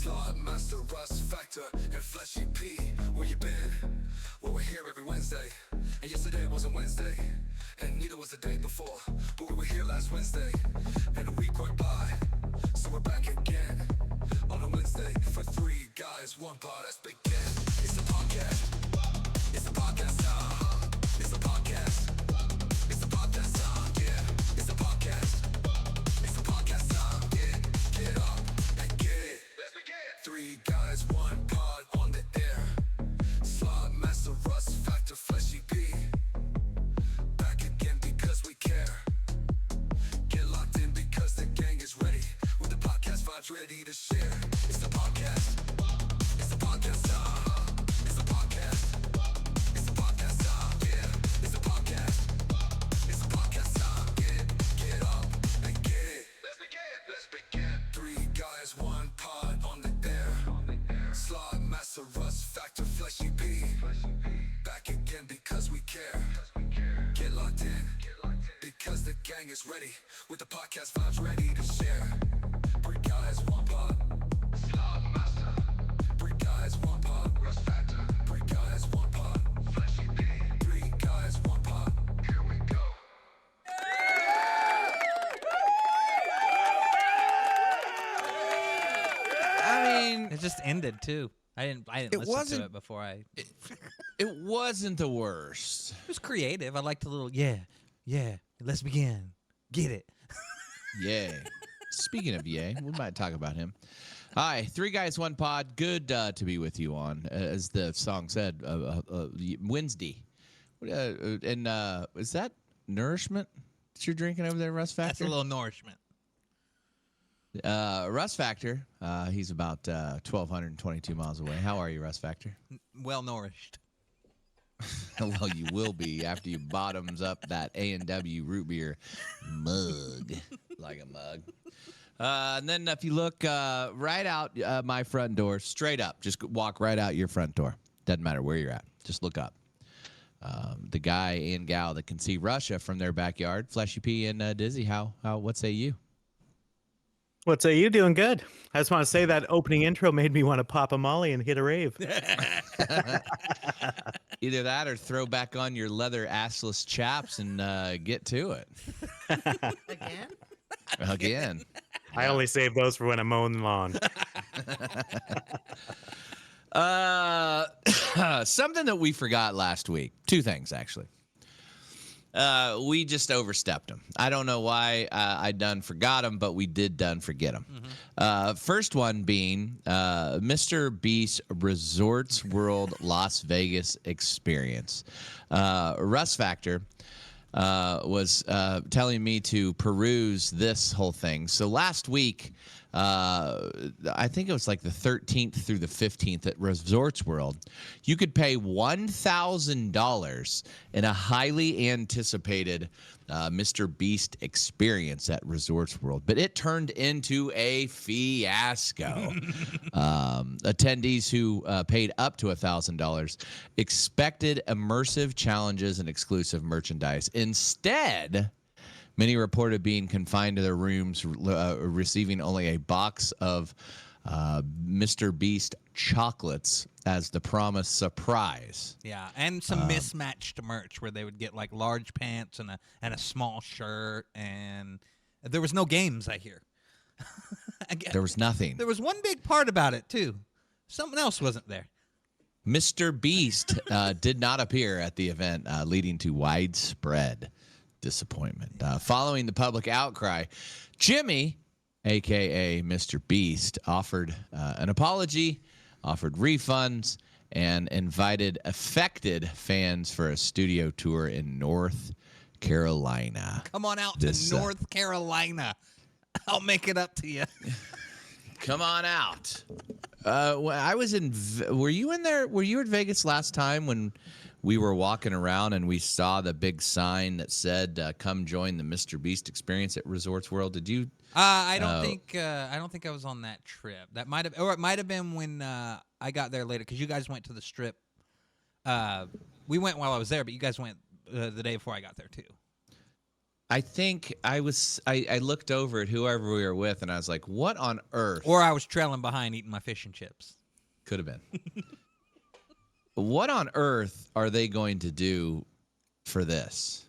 Slot Master, Rust Factor, and Fleshy P. Where you been? Well, we're here every Wednesday. And yesterday wasn't Wednesday, and neither was the day before. But we were here last Wednesday, and a week went by. So we're back again on a Wednesday for three guys, one pod. Let's begin. It's a podcast. It's a podcast. It's a podcast. It's a podcast. Yeah. It's a podcast. It's a podcast. Yeah. Get up and get it. Let's begin. Three guys, one pod on the air. Slot Master, Rust Factor, Fleshy P. Back again because we care. Get locked in because the gang is ready. With the podcast vibes ready to share. It's the podcast. It's the podcast. It's the podcast. It's the podcast. Yeah. It's the podcast. It's the podcast. Get up and get it. Let's begin. Let's begin. Three guys, one pod on the air. Slot Master, Rust Factor, Fleshy P. Back again because we care. Get locked in because the gang is ready. With the podcast vibes ready to share. Three guys, one pod. Slot Master. Three guys, one pod. Rust Factor. Three guys, one pod. Fleshy P. Three guys, one pod. Here we go. I mean, It just ended too. I didn't It listen to wasn't- it before I. it wasn't the worst. It was creative. I liked the little yeah. Let's begin. Get it. Yay. Speaking of Yay, we might talk about him. Hi, three guys, one pod. Good to be with you on, as the song said, Wednesday. And is that nourishment that you're drinking over there, Rust Factor? That's a little nourishment. Rust Factor, he's about 1,222 miles away. How are you, Rust Factor? Well nourished. Well, you will be after you bottoms up that A&W root beer mug, like a mug. And then if you look right out my front door, straight up, just walk right out your front door. Doesn't matter where you're at. Just look up. The guy and gal that can see Russia from their backyard, Fleshy P and Dizzy, what say you? What say you? Doing good. I just want to say that opening intro made me want to pop a molly and hit a rave. Either that or throw back on your leather assless chaps and get to it. Again. I only save those for when I'm mowing the lawn. Something that we forgot last week. Two things, actually. We just overstepped them. I don't know why I done forgot them, but we did done forget them. First one being MrBeast Resorts World Las Vegas Experience. Rust Factor was telling me to peruse this whole thing. So last week, I think it was like the 13th through the 15th at Resorts World, you could pay $1,000 in a highly anticipated MrBeast experience at Resorts World. But it turned into a fiasco. Attendees who paid up to $1,000 expected immersive challenges and exclusive merchandise. Instead, many reported being confined to their rooms, receiving only a box of MrBeast chocolates as the promised surprise. Yeah, and some mismatched merch where they would get like large pants and a small shirt, and there was no games, I hear. There was nothing. There was one big part about it too. Something else wasn't there. MrBeast did not appear at the event, leading to widespread disappointment. Following the public outcry, Jimmy, a.k.a. MrBeast, offered an apology, offered refunds, and invited affected fans for a studio tour in North Carolina. Come on out to North Carolina. I'll make it up to you. Come on out. I was in. Were you in there? Were you at Vegas last time when we were walking around and we saw the big sign that said, "Come join the MrBeast experience at Resorts World"? Did you? I don't think I was on that trip. That might have, or it might have been when I got there later because you guys went to the Strip. We went while I was there, but you guys went the day before I got there too. I think I looked over at whoever we were with, and I was like, "What on earth?" Or I was trailing behind eating my fish and chips. Could have been. What on earth are they going to do for this?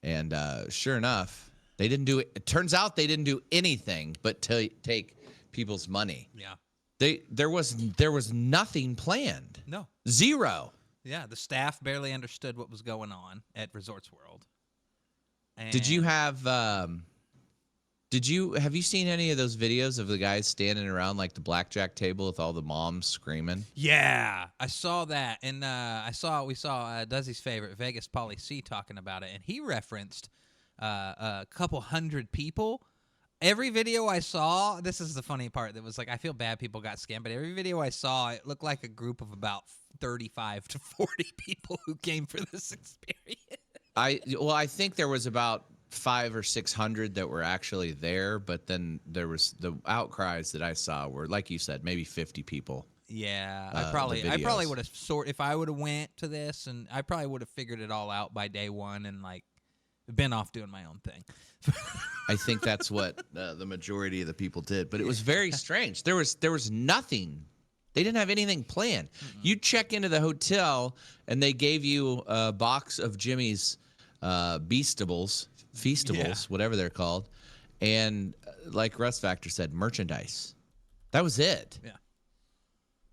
And sure enough, they didn't do it. It turns out they didn't do anything but take people's money. Yeah. There was nothing planned. No. Zero. Yeah, the staff barely understood what was going on at Resorts World. And Did you have you seen any of those videos of the guys standing around like the blackjack table with all the moms screaming? Yeah, I saw that, and we saw Duzzy's favorite Vegas Polly C talking about it, and he referenced a couple hundred people. Every video I saw, this is the funny part. That was like, I feel bad people got scammed, but every video I saw, it looked like a group of about 35 to 40 people who came for this experience. I think there was about 500 or 600 that were actually there, but then there was the outcries that I saw were, like you said, maybe 50 people. Yeah, I probably would have if I would have went to this, and I probably would have figured it all out by day one and like been off doing my own thing. I think that's what the majority of the people did, but it was very strange. There was nothing. They didn't have anything planned. You check into the hotel, and they gave you a box of Jimmy's Feastables, whatever they're called, and like Russ Factor said, merchandise. That was it. Yeah.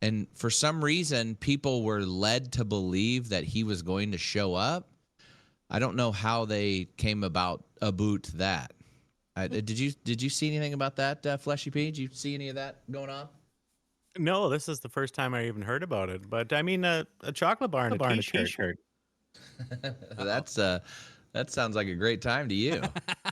And for some reason, people were led to believe that he was going to show up. I don't know how they came about that. Did you see anything about that, Fleshy P? Did you see any of that going on? No, this is the first time I even heard about it. But I mean, a chocolate bar and a t-shirt. That sounds like a great time to you. I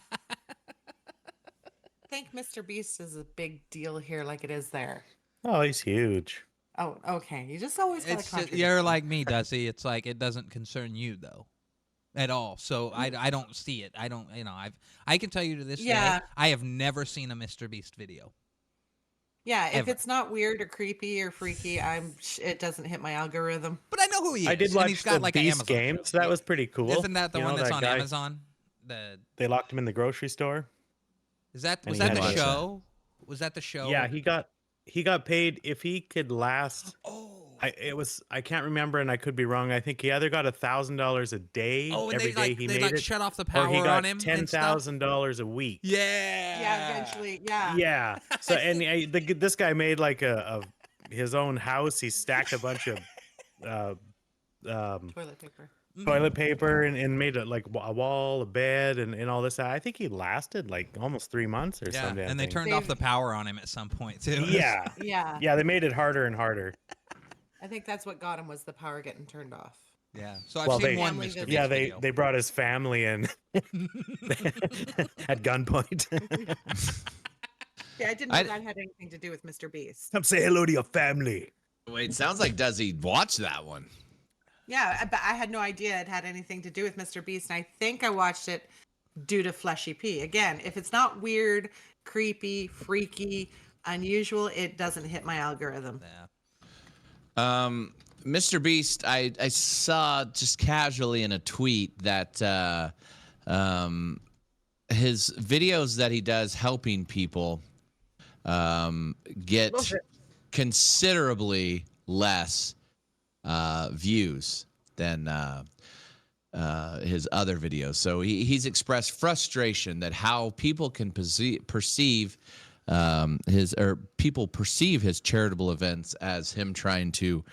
think MrBeast is a big deal here, like it is there. Oh, he's huge. Oh, okay. You just always got to You're like me, Dusty. It's like it doesn't concern you though, at all. So I don't see it. I don't. I can tell you to this day, I have never seen a MrBeast video. Yeah, if Ever. it's not weird or creepy or freaky, it doesn't hit my algorithm. But I know who he is. I did and watch he's got the like Beast an game, so that was pretty cool. Isn't that the You one know, that's that on guy- Amazon? They locked him in the grocery store. Was that And he the had to- show? Was that the show? Yeah, he got paid if he could last. Oh. I can't remember, and I could be wrong. I think he either got $1,000 a day Oh, and every day he made it, shut off the or power he on got him. $10,000 a week. Yeah. Yeah, eventually. Yeah. Yeah. So and this guy made like his own house. He stacked a bunch of Toilet paper. toilet paper and made like a wall, a bed, and all this. I think he lasted like almost 3 months or Yeah, something. and they turned off the power on him at some point too. Yeah. Yeah. Yeah, they made it harder and harder. I think that's what got him was the power getting turned off. Yeah. So I've Well, seen they- one Family Mr. visit. Beast Yeah, video. they brought his family in at gunpoint. Yeah, I didn't know that had anything to do with MrBeast. Come say hello to your family. Wait, sounds like Duzzy watched that one. Yeah, but I had no idea it had anything to do with MrBeast, and I think I watched it due to Fleshy P. Again, if it's not weird, creepy, freaky, unusual, it doesn't hit my algorithm. Yeah. Mr. Beast, I saw just casually in a tweet that his videos that he does helping people get considerably less views than his other videos. So he's expressed frustration that how people can perceive people perceive his charitable events as him trying to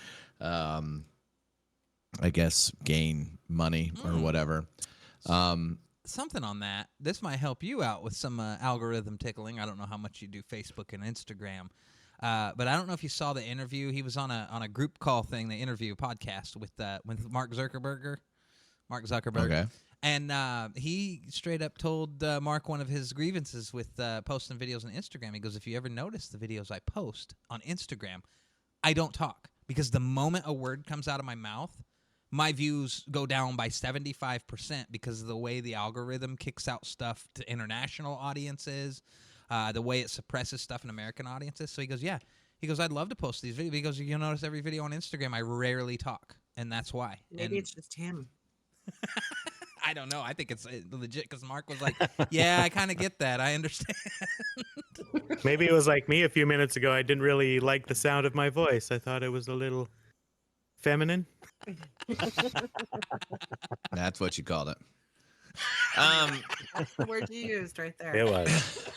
I guess gain money or whatever. Something on that. This might help you out with some algorithm tickling. I don't know how much you do Facebook and Instagram, but I don't know if you saw the interview. He was on a group call thing. They interview a podcast with Mark Zuckerberg. Okay. And he straight up told Mark one of his grievances with posting videos on Instagram. He goes, if you ever notice the videos I post on Instagram, I don't talk. Because the moment a word comes out of my mouth, my views go down by 75% because of the way the algorithm kicks out stuff to international audiences, the way it suppresses stuff in American audiences. So he goes, yeah. He goes, I'd love to post these videos. He goes, you'll notice every video on Instagram, I rarely talk. And that's why. Maybe it's just him. I don't know. I think it's legit because Mark was like, "Yeah, I kind of get that. I understand." Maybe it was like me a few minutes ago. I didn't really like the sound of my voice. I thought it was a little feminine. That's what you called it. That's the word you used right there. It was.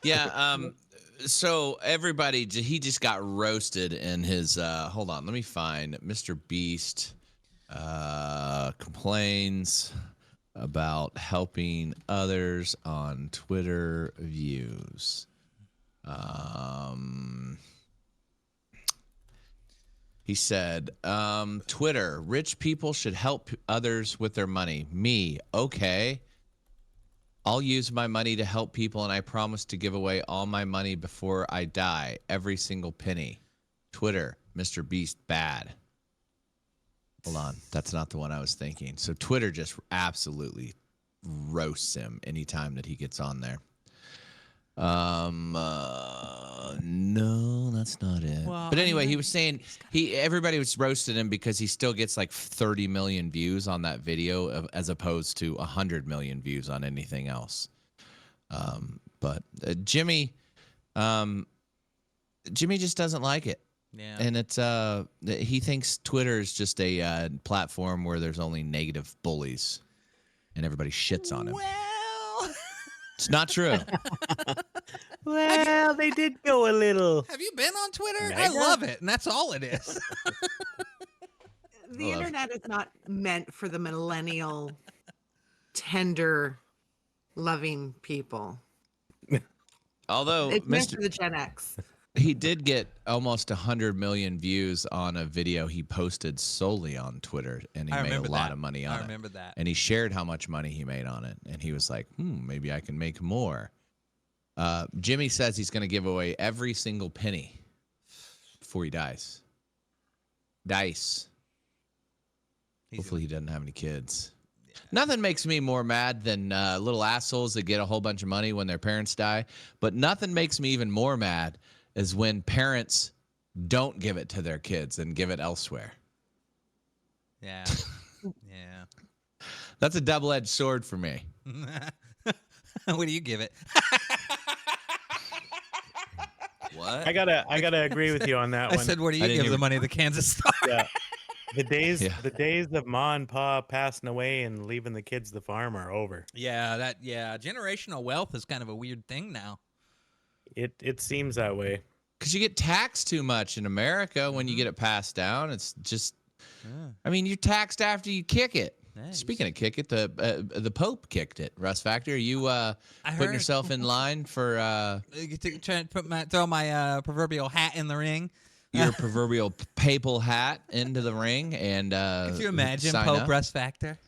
Yeah. So everybody, he just got roasted in his. Hold on, let me find MrBeast. Complains about helping others on Twitter views. He said, Twitter, rich people should help others with their money. Me, okay. I'll use my money to help people, and I promise to give away all my money before I die. Every single penny. Twitter, MrBeast, bad. Hold on. That's not the one I was thinking. So Twitter just absolutely roasts him anytime that he gets on there. No, that's not it. Well, But anyway, he was saying everybody was roasting him because he still gets like 30 million views on that video as opposed to 100 million views on anything else. But Jimmy just doesn't like it. Yeah. And it's he thinks Twitter is just a platform where there's only negative bullies and everybody shits on him. Well, It's not true. Well, they did go a little. have you been on Twitter? Mega? I love it, and that's all it is. The internet is not meant for the millennial, tender, loving people. Although It's meant for the Gen X. he did get almost 100 million views on a video he posted solely on Twitter, and he I made a remember lot that. of money on it. I remember that. And he shared how much money he made on it, and he was like, maybe I can make more. Jimmy says he's going to give away every single penny before he dies. Hopefully he doesn't have any kids. Yeah. Nothing makes me more mad than little assholes that get a whole bunch of money when their parents die. But nothing makes me even more mad is when parents don't give it to their kids and give it elsewhere. Yeah. Yeah. That's a double-edged sword for me. What do you give it? What? I gotta agree with you on that I one. said, what do I you didn't give hear- the money? The Kansas Star. Yeah. The days Yeah. of Ma and Pa passing away and leaving the kids the farm are over. Yeah, generational wealth is kind of a weird thing now. It seems that way. Because you get taxed too much in America when you get it passed down. It's just, I mean, you're taxed after you kick it. Yeah, Speaking of kick it, the Pope kicked it. Russ Factor, are you putting heard. yourself in line for Trying to throw my proverbial hat in the ring. your proverbial papal hat into the ring and Could you imagine sign Pope up? Russ Factor?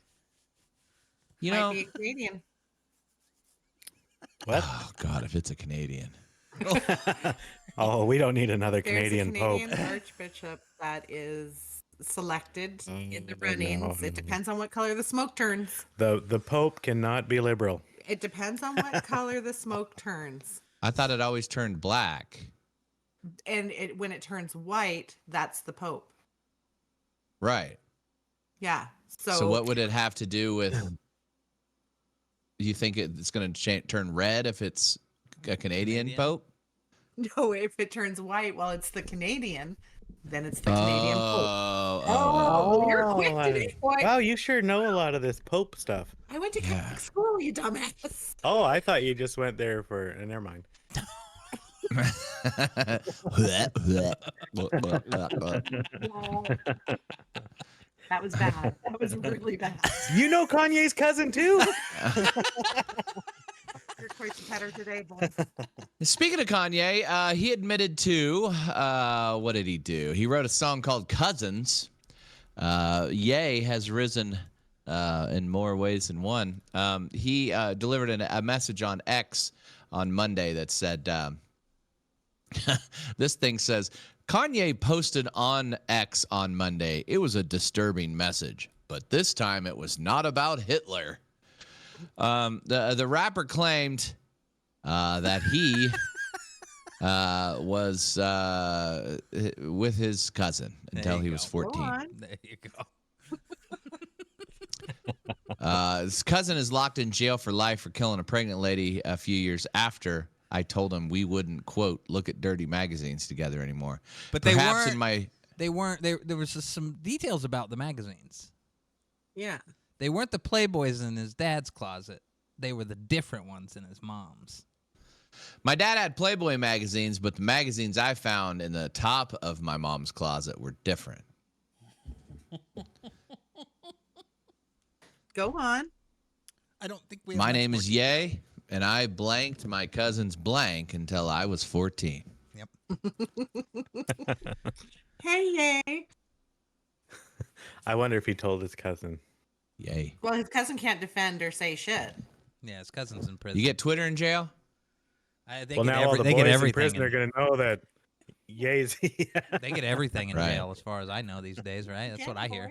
You Might know, be a Canadian. What? oh God, if it's a Canadian. Oh, we don't need another There's Canadian a Pope. Canadian archbishop that is selected in the no, runnings. no. It depends on what color the smoke turns. The Pope cannot be liberal. It depends on what color the smoke turns. I thought it always turned black. And when it turns white, that's the Pope. Right. Yeah. So what would it have to do with? You think it's going to turn red if it's a Canadian Pope? No, if it turns white, well, it's the Canadian, then it's the Canadian Pope. Oh, You're quick today, boy. Wow, you sure know a lot of this Pope stuff. I went to Catholic school, you dumbass. Oh, I thought you just went there for. Never mind. That was bad. That was really bad. You know Kanye's cousin too. You're quite the petter today, boys. Speaking of Kanye, he admitted to what did he do? He wrote a song called "Cousins." Ye has risen in more ways than one. He delivered a message on X on Monday that said, "This thing says." Kanye posted on X on Monday. It was a disturbing message, but this time it was not about Hitler. The rapper claimed that he was with his cousin until he was 14. There you go. His cousin is locked in jail for life for killing a pregnant lady a few years after I told him we wouldn't, quote, look at dirty magazines together anymore. But Perhaps they weren't. There was just some details about the magazines. Yeah. They weren't the Playboys in his dad's closet. They were the different ones in his mom's. My dad had Playboy magazines, but the magazines I found in the top of my mom's closet were different. Go on. I don't think we have My much name more is detail. Ye, and I blanked my cousin's blank until I was 14. Yep. Hey, yay. I wonder if he told his cousin. Yay. Well, his cousin can't defend or say shit. Yeah, his cousin's in prison. You get Twitter in jail? They Well, get now all the they get boys in everything. prison are going to know that Ye's. They get everything in Right. jail, as far as I know these days, right? That's what I hear.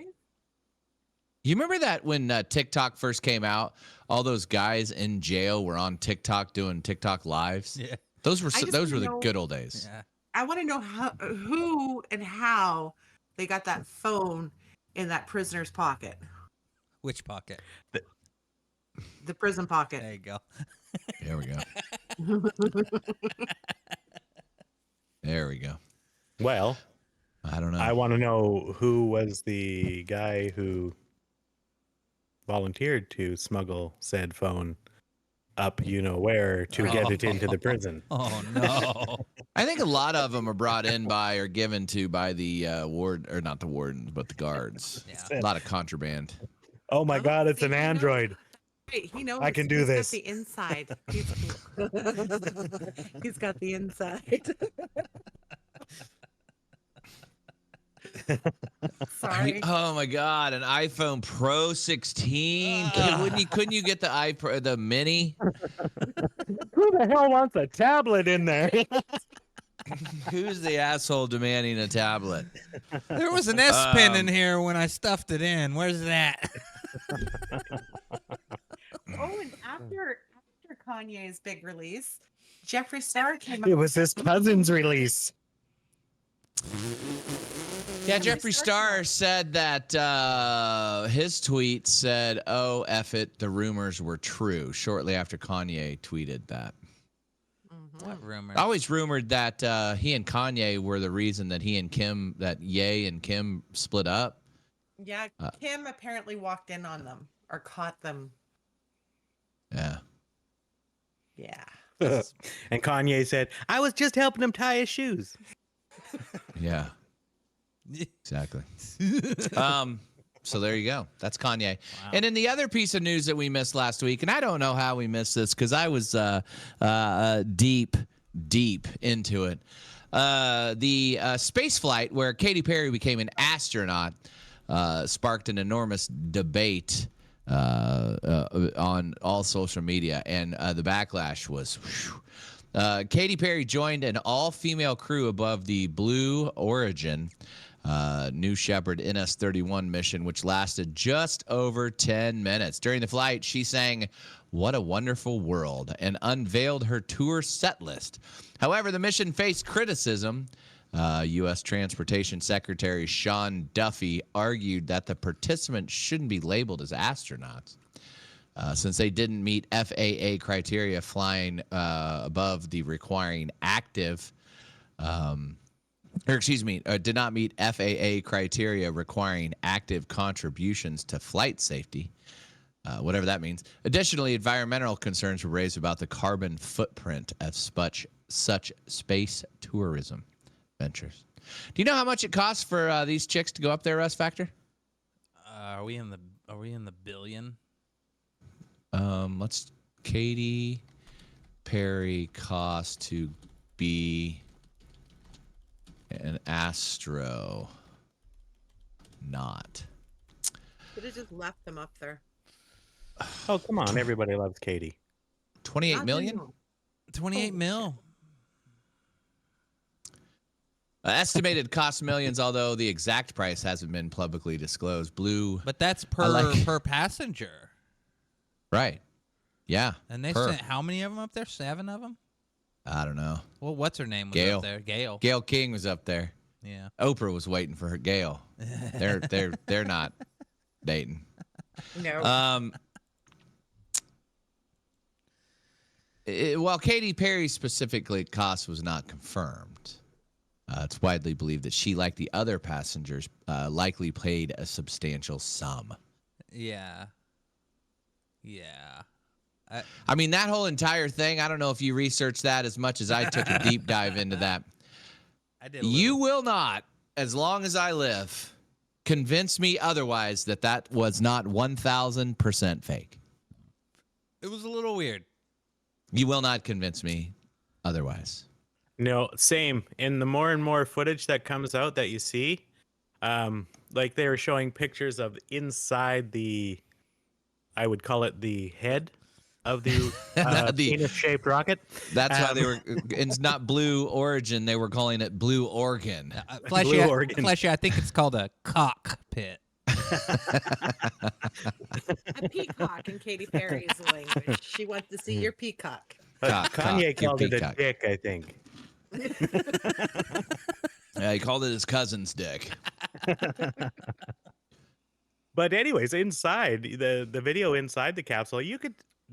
You remember that when TikTok first came out, all those guys in jail were on TikTok doing TikTok lives? Yeah. Those were I just those were the know- good old days. Yeah. I want to know who and how they got that phone in that prisoner's pocket, Which pocket? the prison pocket. There you go. There we go. There we go. Well, I don't know. I want to know who was the guy who volunteered to smuggle said phone up where to get it into the prison. Oh no. I think a lot of them are brought in by or given to by the ward, or not the wardens, but the guards. Yeah. A lot of contraband. Oh my God, it's an See, he knows- android. Wait, he knows. I can do he's this. Got the inside. He's got the inside. Sorry. Oh my God, an iPhone Pro 16. Couldn't you get the mini? Who the hell wants a tablet in there? Who's the asshole demanding a tablet? There was an S Pen in here when I stuffed it in. Where's that? Oh, and after Kanye's big release, Jeffree Star came It up. was his cousin's release. Yeah, Jeffree Star said that his tweet said, "Oh, F it, the rumors were true," shortly after Kanye tweeted that. What rumor? I always rumored that he and Kanye were the reason that Ye and Kim split up. Yeah, Kim apparently walked in on them or caught them. Yeah. Yeah. And Kanye said, I was just helping him tie his shoes. Yeah. Exactly. So there you go. That's Kanye. Wow. And then the other piece of news that we missed last week, and I don't know how we missed this because I was deep into it. The space flight where Katy Perry became an astronaut sparked an enormous debate on all social media, and the backlash was. Katy Perry joined an all-female crew above the Blue Origin New Shepard NS-31 mission, which lasted just over 10 minutes. During the flight, she sang "What a Wonderful World" and unveiled her tour set list. However, the mission faced criticism. U.S. Transportation Secretary Sean Duffy argued that the participants shouldn't be labeled as astronauts since they didn't meet FAA criteria flying above the requiring active, did not meet FAA criteria requiring active contributions to flight safety, whatever that means. Additionally, environmental concerns were raised about the carbon footprint of such space tourism ventures. Do you know how much it costs for these chicks to go up there, Russ Factor? Are we in the billion? Let's Katy Perry cost to be an astronaut. Could have just left them up there. Oh, come on. Everybody loves Katie. 28 Not million? anymore. 28 mil. Estimated cost millions, although the exact price hasn't been publicly disclosed. Blue, But that's per like- per passenger. right? Yeah. And they per. sent how many of them up there? 7 of them? I don't know. Well, what's her name was Gail. up there? Gail. Gail King was up there. Yeah. Oprah was waiting for her. Gail. They're not dating. No. While Katy Perry specifically cost was not confirmed, it's widely believed that she, like the other passengers, likely paid a substantial sum. Yeah. Yeah. I mean, that whole entire thing, I don't know if you researched that as much as I took a deep dive into that. I did. You will not, as long as I live, convince me otherwise that was not 1,000% fake. It was a little weird. You will not convince me otherwise. No, same. And the more and more footage that comes out that you see, like they were showing pictures of inside I would call it the head of the penis-shaped rocket. That's why they were. It's not Blue Origin. They were calling it Blue Organ. Fleshy, organ. Fleshy, I think it's called a cockpit. A peacock in Katy Perry's language. She wants to see your peacock. Kanye called it a peacock. dick, I think. Yeah, he called it his cousin's dick. But anyways, inside the video inside the capsule,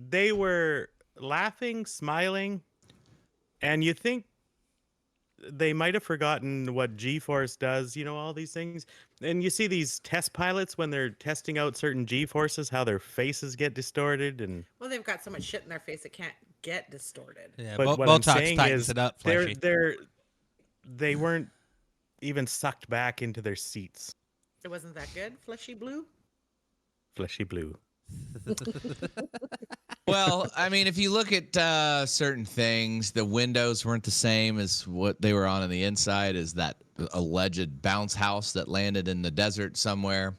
they were laughing, smiling, and you think they might have forgotten what G-force does, all these things. And you see these test pilots when they're testing out certain G-forces, how their faces get distorted. And Well, they've got so much shit in their face it can't get distorted. Yeah, but what I'm Botox saying tightens is it up, Fleshy. they weren't even sucked back into their seats. It wasn't that good, fleshy blue. Fleshy blue. Well, I mean, if you look at certain things, the windows weren't the same as what they were on the inside, as that alleged bounce house that landed in the desert somewhere.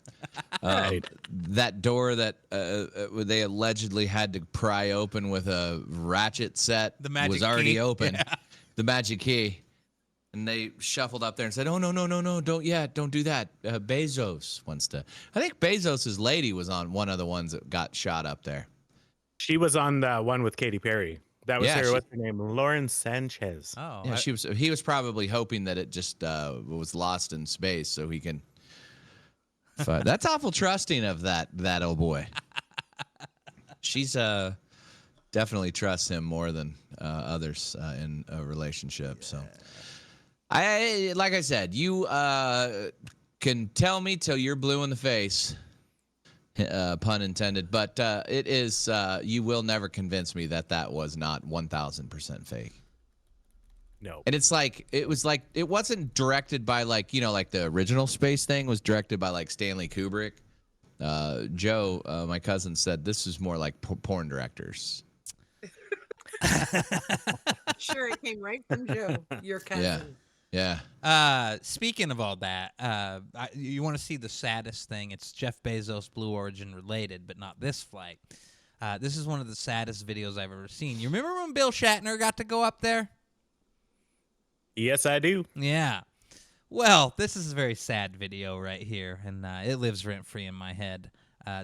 Right. That door that they allegedly had to pry open with a ratchet set The magic was already key. open. Yeah. The magic key. And they shuffled up there and said, "Oh, no, don't do that. Bezos wants to." I think Bezos' lady was on one of the ones that got shot up there. She was on the one with Katy Perry. That was Yeah, what's her name? Lauren Sanchez. Oh, Yeah, he was probably hoping that it just was lost in space so he can. That's awful trusting of that old boy. She's definitely trusts him more than others in a relationship. So, like I said, you can tell me till you're blue in the face. Pun intended, but it is. You will never convince me that was not 1,000% fake. No. And it wasn't directed by like the original space thing was directed by like Stanley Kubrick. Joe, my cousin, said this is more like porn directors. Sure, it came right from Joe, your cousin. Yeah. Speaking of all that, you want to see the saddest thing? It's Jeff Bezos Blue Origin related, but not this flight. This is one of the saddest videos I've ever seen. You remember when Bill Shatner got to go up there? Yes, I do. Yeah. Well, this is a very sad video right here, and it lives rent-free in my head.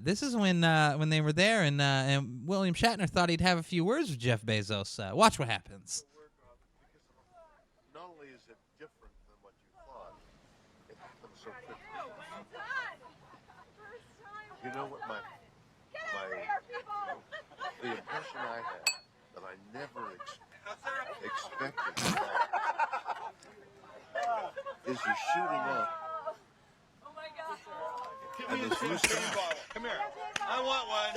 This is when they were there, and William Shatner thought he'd have a few words with Jeff Bezos. Watch what happens. Not only is it different than what you thought, it happens so quickly. You know what the impression I had that I never expected to have is you're shooting up. Oh my God. And this loose Come here. I want one.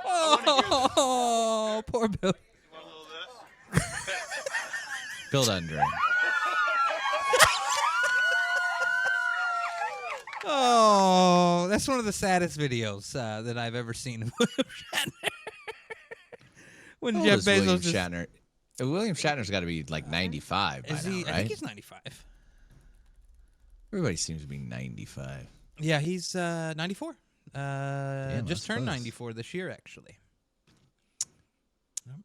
Oh, poor Bill. You want a little of this? Bill doesn't drink. Oh, that's one of the saddest videos that I've ever seen of William Shatner. When How old Jeff is Bezos William just, Shatner? William Shatner's got to be like 95 by is now, he? right? I think he's 95. Everybody seems to be 95. Yeah, he's 94. Damn, Just that's turned close. 94 this year, actually.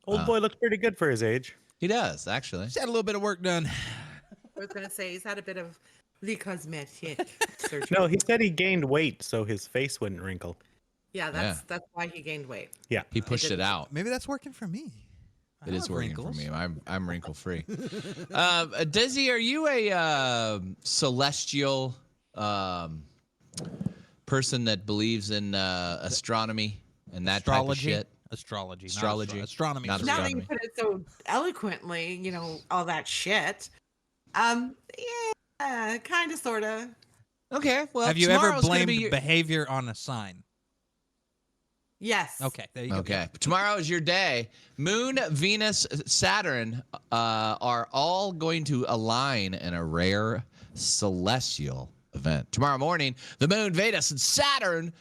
Old boy looks pretty good for his age. He does, actually. He's had a little bit of work done. I was going to say he's had a bit of the cosmetic surgery. No, he said he gained weight so his face wouldn't wrinkle. Yeah, that's why he gained weight. Yeah. He pushed it out. Maybe that's working for me. I It is have working wrinkles. for me. I'm wrinkle free. Dizzy, are you a celestial person that believes in astronomy and that Astrology? type of shit? Astrology. not Astrology, astronomy. not Now that you astronomy. put it so eloquently, all that shit. Yeah, kind of, sort of. Okay, well, Have you ever tomorrow's gonna blamed be your- behavior on a sign? Yes. Okay, there you go. Okay, tomorrow is your day. Moon, Venus, Saturn are all going to align in a rare celestial event. Tomorrow morning, the Moon, Venus, and Saturn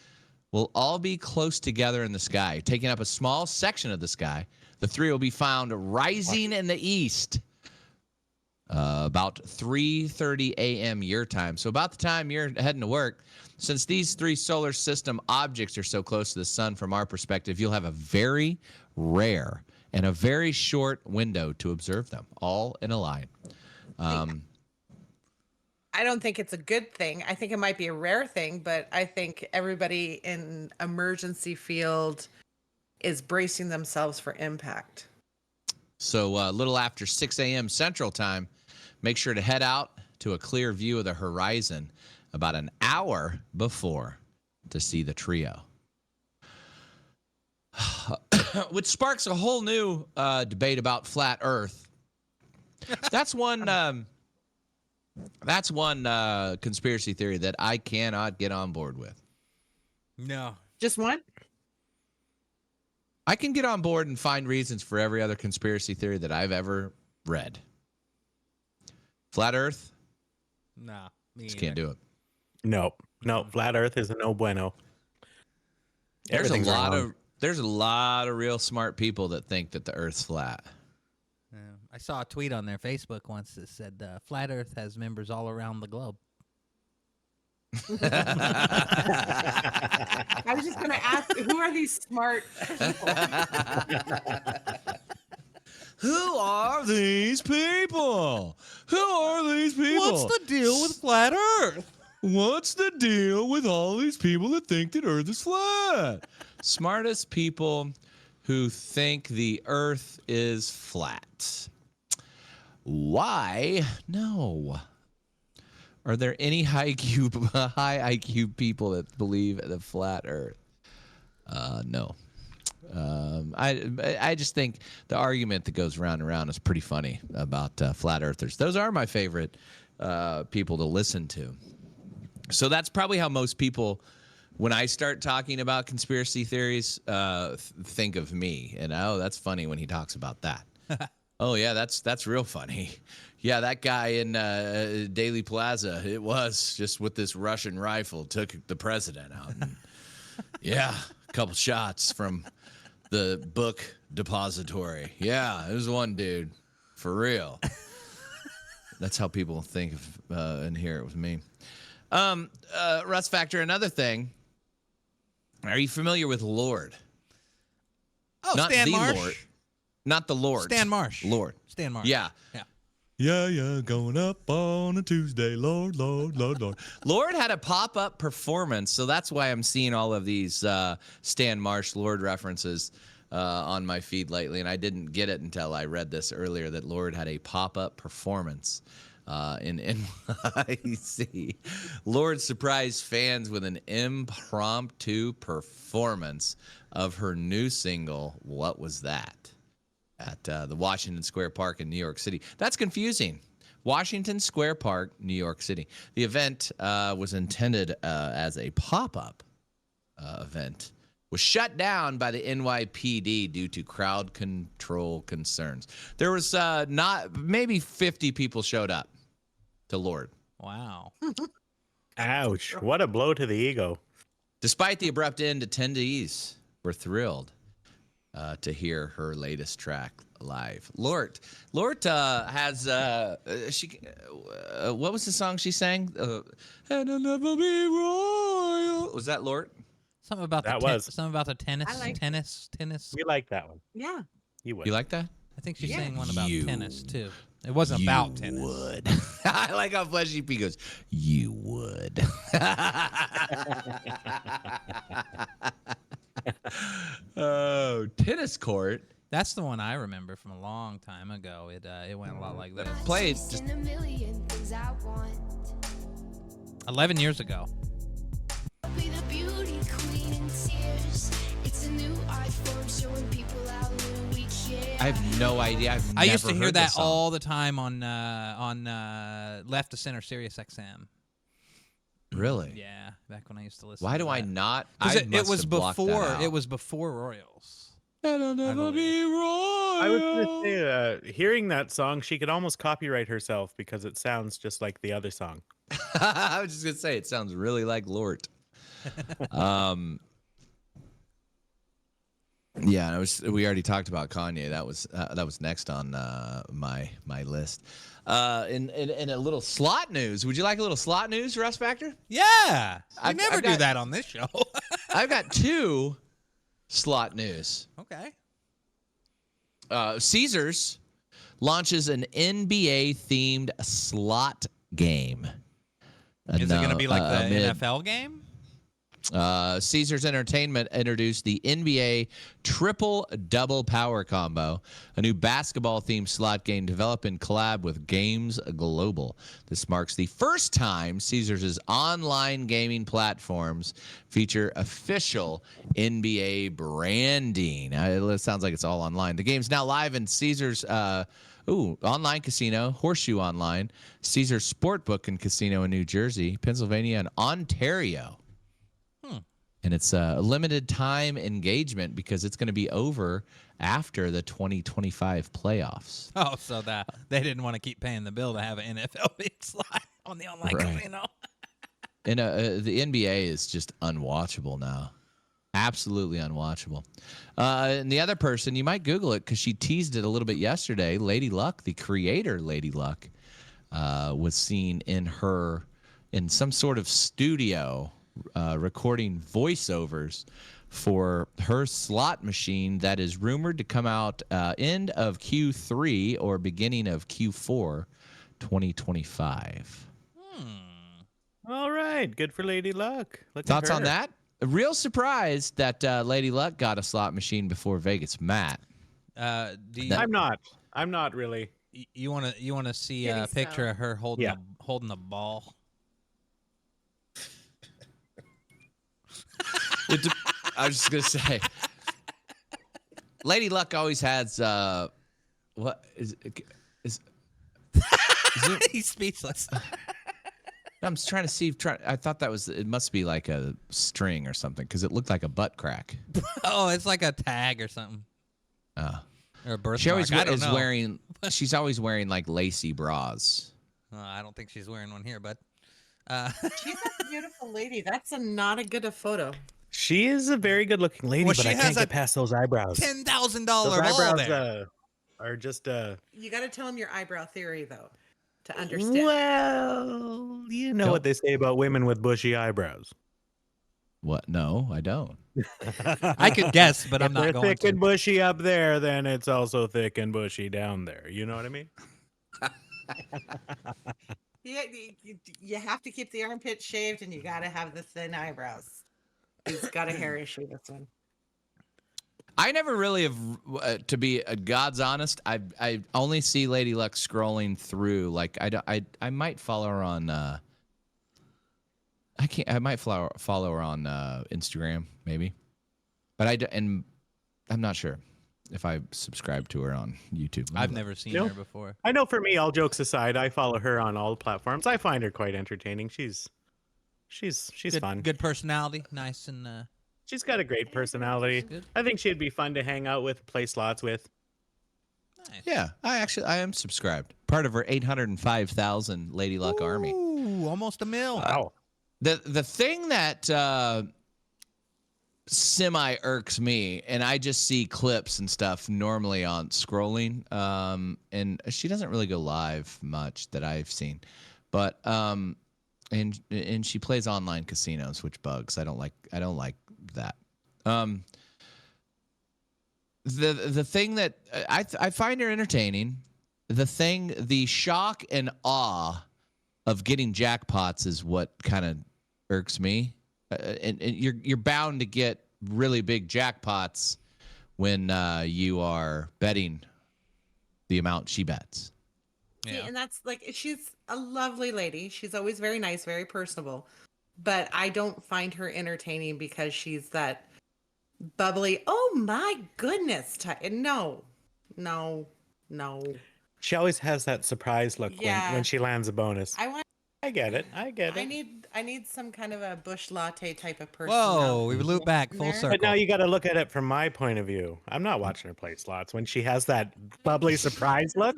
will all be close together in the sky, taking up a small section of the sky. The three will be found rising in the east about 3:30 a.m. your time. So about the time you're heading to work. Since these three solar system objects are so close to the sun from our perspective, you'll have a very rare and a very short window to observe them, all in a line. I don't think it's a good thing. I think it might be a rare thing, but I think everybody in emergency field is bracing themselves for impact. So a little after 6 a.m. Central Time, make sure to head out to a clear view of the horizon about an hour before to see the trio. Which sparks a whole new debate about flat Earth. That's one conspiracy theory that I cannot get on board with. No. Just one? I can get on board and find reasons for every other conspiracy theory that I've ever read. Flat Earth, Nah. just can't do it. No, flat Earth is a no bueno. There's a Everything's lot wrong. of real smart people that think that the Earth's flat. Yeah. I saw a tweet on their Facebook once that said, Flat Earth has members all around the globe. I was just going to ask, who are these smart people? Who are these people? Who are these people? What's the deal with Flat Earth? What's the deal with all these people that think that Earth is flat? Smartest people who think the Earth is flat. Why? No. Are there any high IQ people that believe in a flat Earth? No. I just think the argument that goes round and round is pretty funny about flat earthers. Those are my favorite people to listen to. So that's probably how most people, when I start talking about conspiracy theories, think of me. And oh, that's funny when he talks about that. Oh yeah, that's real funny. Yeah, that guy in Daily Plaza, it was just with this Russian rifle took the president out. And, yeah, a couple shots from the book depository. Yeah, it was one dude, for real. That's how people think of and hear it with me. Russ Factor, another thing. Are you familiar with Lorde? Oh, Not Stan the Marsh. Lord. Not the Lord. Stan Marsh. Lorde. Stan Marsh. Yeah. Yeah. Yeah, going up on a Tuesday. Lord. Lorde had a pop-up performance, so that's why I'm seeing all of these Stan Marsh Lorde references on my feed lately, and I didn't get it until I read this earlier that Lorde had a pop-up performance in NYC. Lorde surprised fans with an impromptu performance of her new single, What Was That? At the Washington Square Park in New York City. That's confusing. Washington Square Park, New York City. The event was intended as a pop-up event. Was shut down by the NYPD due to crowd control concerns. There was maybe 50 people showed up to Lorde. Wow. Ouch. What a blow to the ego. Despite the abrupt end, attendees were thrilled to hear her latest track live. Lorde has what was the song she sang? And I'll never be royal. Was that Lorde? Something about That the was. something about the tennis. I like tennis. We like that one. Yeah. You would. You like that? I think she Yeah. sang one about You- tennis too. It wasn't about tennis. Would. I like how Fleshy P goes, you would. Oh, tennis court. That's the one I remember from a long time ago. It went a lot like this. Played just 11 years ago. Be the beauty queen in tears. It's a I have no idea. I used to hear heard that this song. all the time on Left to Center Sirius XM. Really? Yeah, back when I used to listen. Why to do I that. not? 'Cause I it must was have blocked that before. out. It was before Royals. It'll never believe. be royal. I was gonna say, hearing that song, she could almost copyright herself because it sounds just like the other song. I was just gonna say it sounds really like Lorde. Yeah, we already talked about Kanye. That was next on my list. In a little slot news, would you like a little slot news, Russ Factor? Yeah, we I've never do got- that on this show. I've got 2 slot news. Okay. Caesars launches an NBA themed slot game. Is it going to be like the amid- NFL game? Caesars Entertainment introduced the NBA Triple Double Power Combo, a new basketball-themed slot game developed in collab with Games Global. This marks the first time Caesars' online gaming platforms feature official NBA branding. It sounds like it's all online. The game's now live in Caesars' online casino, Horseshoe Online, Caesars Sportbook and Casino in New Jersey, Pennsylvania, and Ontario. And it's a limited time engagement because it's going to be over after the 2025 playoffs. Oh, so that they didn't want to keep paying the bill to have an NFL big slot on the online casino. And the NBA is just unwatchable now. Absolutely unwatchable. And the other person, you might Google it because she teased it a little bit yesterday. Lady Luck, the creator Lady Luck, was seen in some sort of studio recording voiceovers for her slot machine that is rumored to come out end of Q3 or beginning of Q4 2025. All right, good for Lady Luck. Look at Thoughts on her. that? Real surprised that Lady Luck got a slot machine before Vegas. Matt. Do you, I'm not really. you want to see a Kitty picture style. of her holding Yeah. holding the ball? I was just gonna say, Lady Luck always has what is He's speechless. I'm just trying to see. I thought that was. It must be like a string or something because it looked like a butt crack. Oh, it's like a tag or something. Uh, Or a birthmark. she always I don't is know. wearing. She's always wearing like lacy bras. I don't think she's wearing one here, but She's a beautiful lady. That's not a good photo. She is a very good-looking lady, Well, but she I has can't a get past those eyebrows. $10,000 Those ball eyebrows there. are just You got to tell him your eyebrow theory, though, to understand. well, you know what they say about women with bushy eyebrows. What? No, I don't. I could guess, but I'm If not they're going thick to. and bushy up there, then it's also thick and bushy down there. You know what I mean? Yeah, you have to keep the armpit shaved, and you got to have the thin eyebrows. He's got a hair issue. This one. I never really have, to be God's honest. I only see Lady Luck scrolling through. Like I might follow her on. I might follow her on Instagram maybe, but I'm not sure if I subscribe to her on YouTube. I've never seen No. her before. I know for me, all jokes aside, I follow her on all platforms. I find her quite entertaining. She's Good, fun. good personality, nice and She's got a great personality. Good. I think she'd be fun to hang out with, play slots with. nice. Yeah, I am subscribed. Part of her 805,000 Lady Luck army. Ooh, almost a mil. Wow. The thing that semi irks me, and I just see clips and stuff normally on scrolling, and she doesn't really go live much that I've seen, but and she plays online casinos, which bugs. I don't like that. The thing that I find her entertaining, the shock and awe of getting jackpots is what kind of irks me. And you're bound to get really big jackpots when you are betting the amount she bets. See, Yeah. and that's like, she's a lovely lady. She's always very nice, very personable. But I don't find her entertaining because she's that bubbly. Oh my goodness. No, no, no. She always has that surprise look Yeah. when she lands a bonus. I want. I get it. I get I it. need some kind of a bush latte type of person. Whoa, we loop back full there. circle. But now you got to look at it from my point of view. I'm not watching her play slots when she has that bubbly surprise look.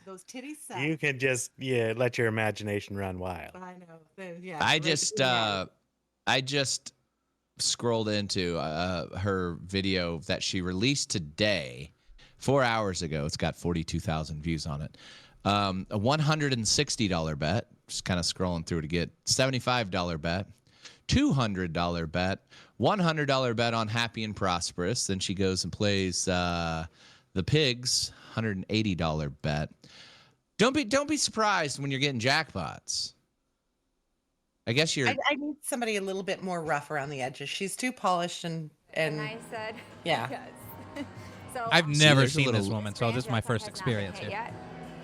Those titties suck. You can just let your imagination run wild. I know. Yeah. I right just between the eyes. I just scrolled into her video that she released today, 4 hours ago. It's got 42,000 views on it. A $160 bet. Just kind of scrolling through to get $75 bet, $200 bet, $100 bet on Happy and Prosperous. Then she goes and plays the Pigs, $180 bet. Don't be surprised when you're getting jackpots. I guess you're. I need somebody a little bit more rough around the edges. She's too polished and I said, yeah. yes. So I've never there's a seen little- this woman, so this is my first experience here.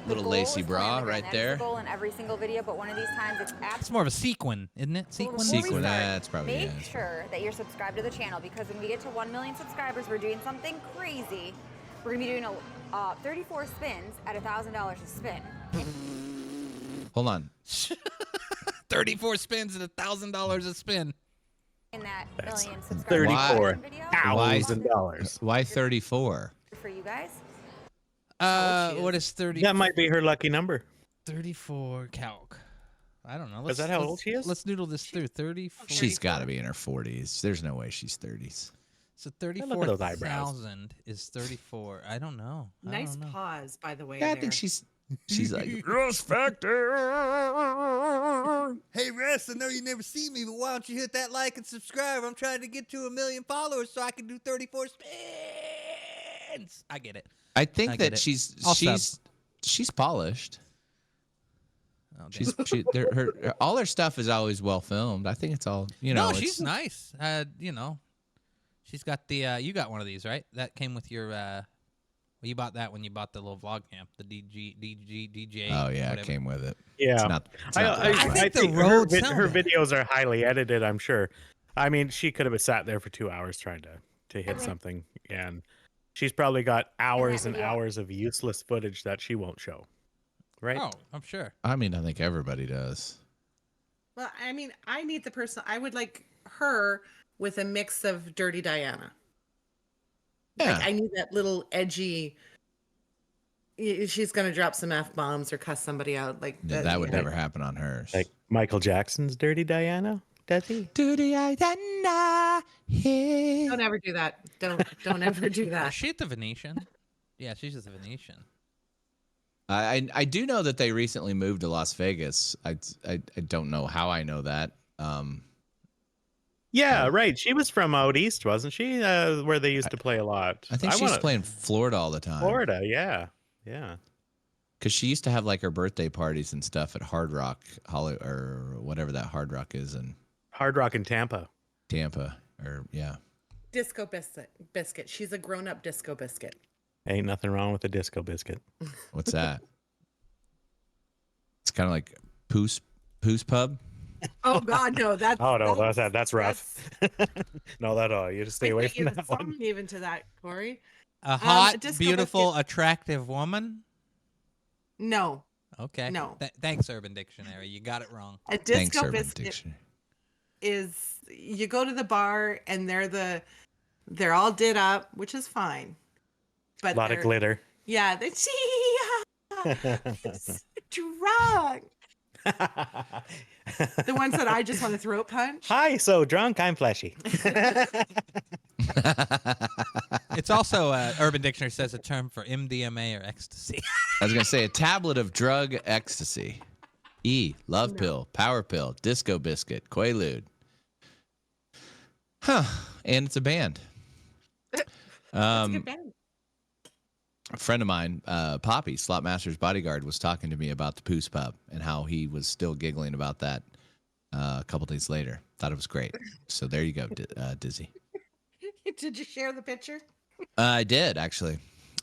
Little lacy bra right there. Goal in every single video, but one of these times it's It's more of a sequin, isn't it? Sequin. Before we Sequin, start, that's probably Make it. sure that you're subscribed to the channel, because when we get to 1 million subscribers, we're doing something crazy. We're gonna be doing 34 spins at $1,000 a spin. Hold on. 34 spins at $1,000 a spin. In that million subscribers. $34,000. Video Why 34? for you guys. What is 30? That might be her lucky number. 34 calc. I don't know. Is that how old she is? Let's noodle this through. 34. She's got to be in her 40s. There's no way she's 30s. So look at those eyebrows. 34,000 is 34. I don't know. Nice pause, by the way. Yeah, I there. think she's like Ross Factor. Hey, Russ, I know you never see me, but why don't you hit that like and subscribe? I'm trying to get to 1 million followers so I can do 34 spins. I get it. I think I get that it. she's polished. Oh, damn. Her all her stuff is always well filmed. I think it's all No, it's- she's nice. She's got the. You got one of these, right? That came with your. Well, you bought that when you bought the little vlog cam, the DJ. Oh yeah, whatever. it came with it. Yeah. It's not I think the her, Rode her sound- videos are highly edited, I'm sure. I mean, she could have sat there for 2 hours trying to hit something, and she's probably got hours and video. hours of useless footage that she won't show. Right? Oh, I'm sure. I mean, I think everybody does. Well, I mean, I need the person. I would like her with a mix of Dirty Diana. Yeah. Like, I need that little edgy. She's gonna drop some F-bombs or cuss somebody out. Like That would never happen on hers. Like Michael Jackson's Dirty Diana? Does he? Dirty Diana. Don't ever do that. Don't ever do Is that. she at the Venetian? Yeah, she's at the Venetian. I do know that they recently moved to Las Vegas. I don't know how I know that. Yeah, right. She was from out east, wasn't she? Where they used to play a lot. I think she used to play in Florida all the time. Florida, yeah. Yeah. Because she used to have like her birthday parties and stuff at Hard Rock, or whatever that Hard Rock is in Hard Rock in Tampa. Tampa. Or yeah. Disco biscuit. She's a grown-up disco biscuit. Ain't nothing wrong with a disco biscuit. What's that? It's kind of like Poos Pub. Oh God, no! That's Oh no, that's rough. No, that all. You just stay away from that one. Even to that, Corey. A hot, disco beautiful, biscuit. attractive woman. No, Okay. No. Thanks, Urban Dictionary. You got it wrong. a Thanks, disco Urban biscuit Dictionary. is you go to the bar and they're all did up, which is fine. But A lot of they're- glitter. Yeah, they drunk. The ones that I just want to throat punch. Hi, so drunk, I'm fleshy. It's also, Urban Dictionary says, a term for MDMA or ecstasy. I was gonna say a tablet of drug ecstasy. Love pill, power pill, disco biscuit, Quaalude. Huh. And it's a band. That's a good band. A friend of mine, Poppy, Slotmaster's bodyguard, was talking to me about the Poos Pub and how he was still giggling about that a couple days later. Thought it was great. So there you go, Dizzy. Did you share the picture? I did, actually.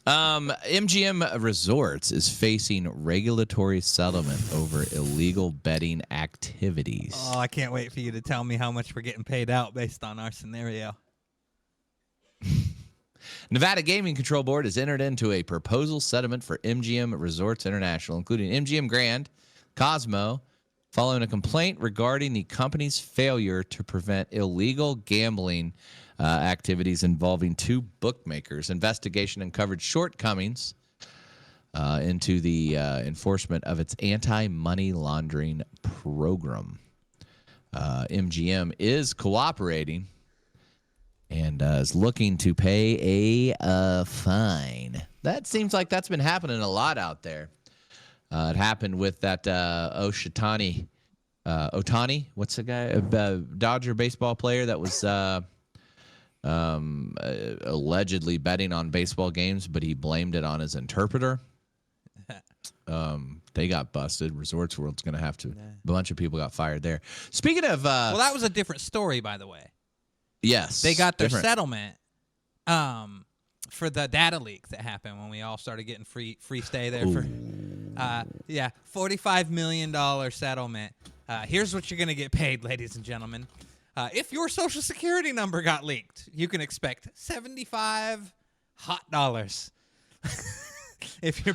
MGM Resorts is facing regulatory settlement over illegal betting activities. Oh, I can't wait for you to tell me how much we're getting paid out based on our scenario. Nevada Gaming Control Board has entered into a proposal settlement for MGM Resorts International, including MGM Grand, Cosmo, following a complaint regarding the company's failure to prevent illegal gambling activities involving two bookmakers. Investigation uncovered shortcomings into the enforcement of its anti-money laundering program. MGM is cooperating and is looking to pay a fine. That seems like that's been happening a lot out there. It happened with that Ohtani. What's the guy? Dodger baseball player that was allegedly betting on baseball games, but he blamed it on his interpreter. They got busted. Resorts World's going to have to. A bunch of people got fired there. Speaking of, Well, that was a different story, by the way. yes, They got their different. settlement for the data leak that happened when we all started getting free stay there for $45 million settlement. Here's what you're going to get paid, ladies and gentlemen. If your social security number got leaked, you can expect 75 hot dollars. If your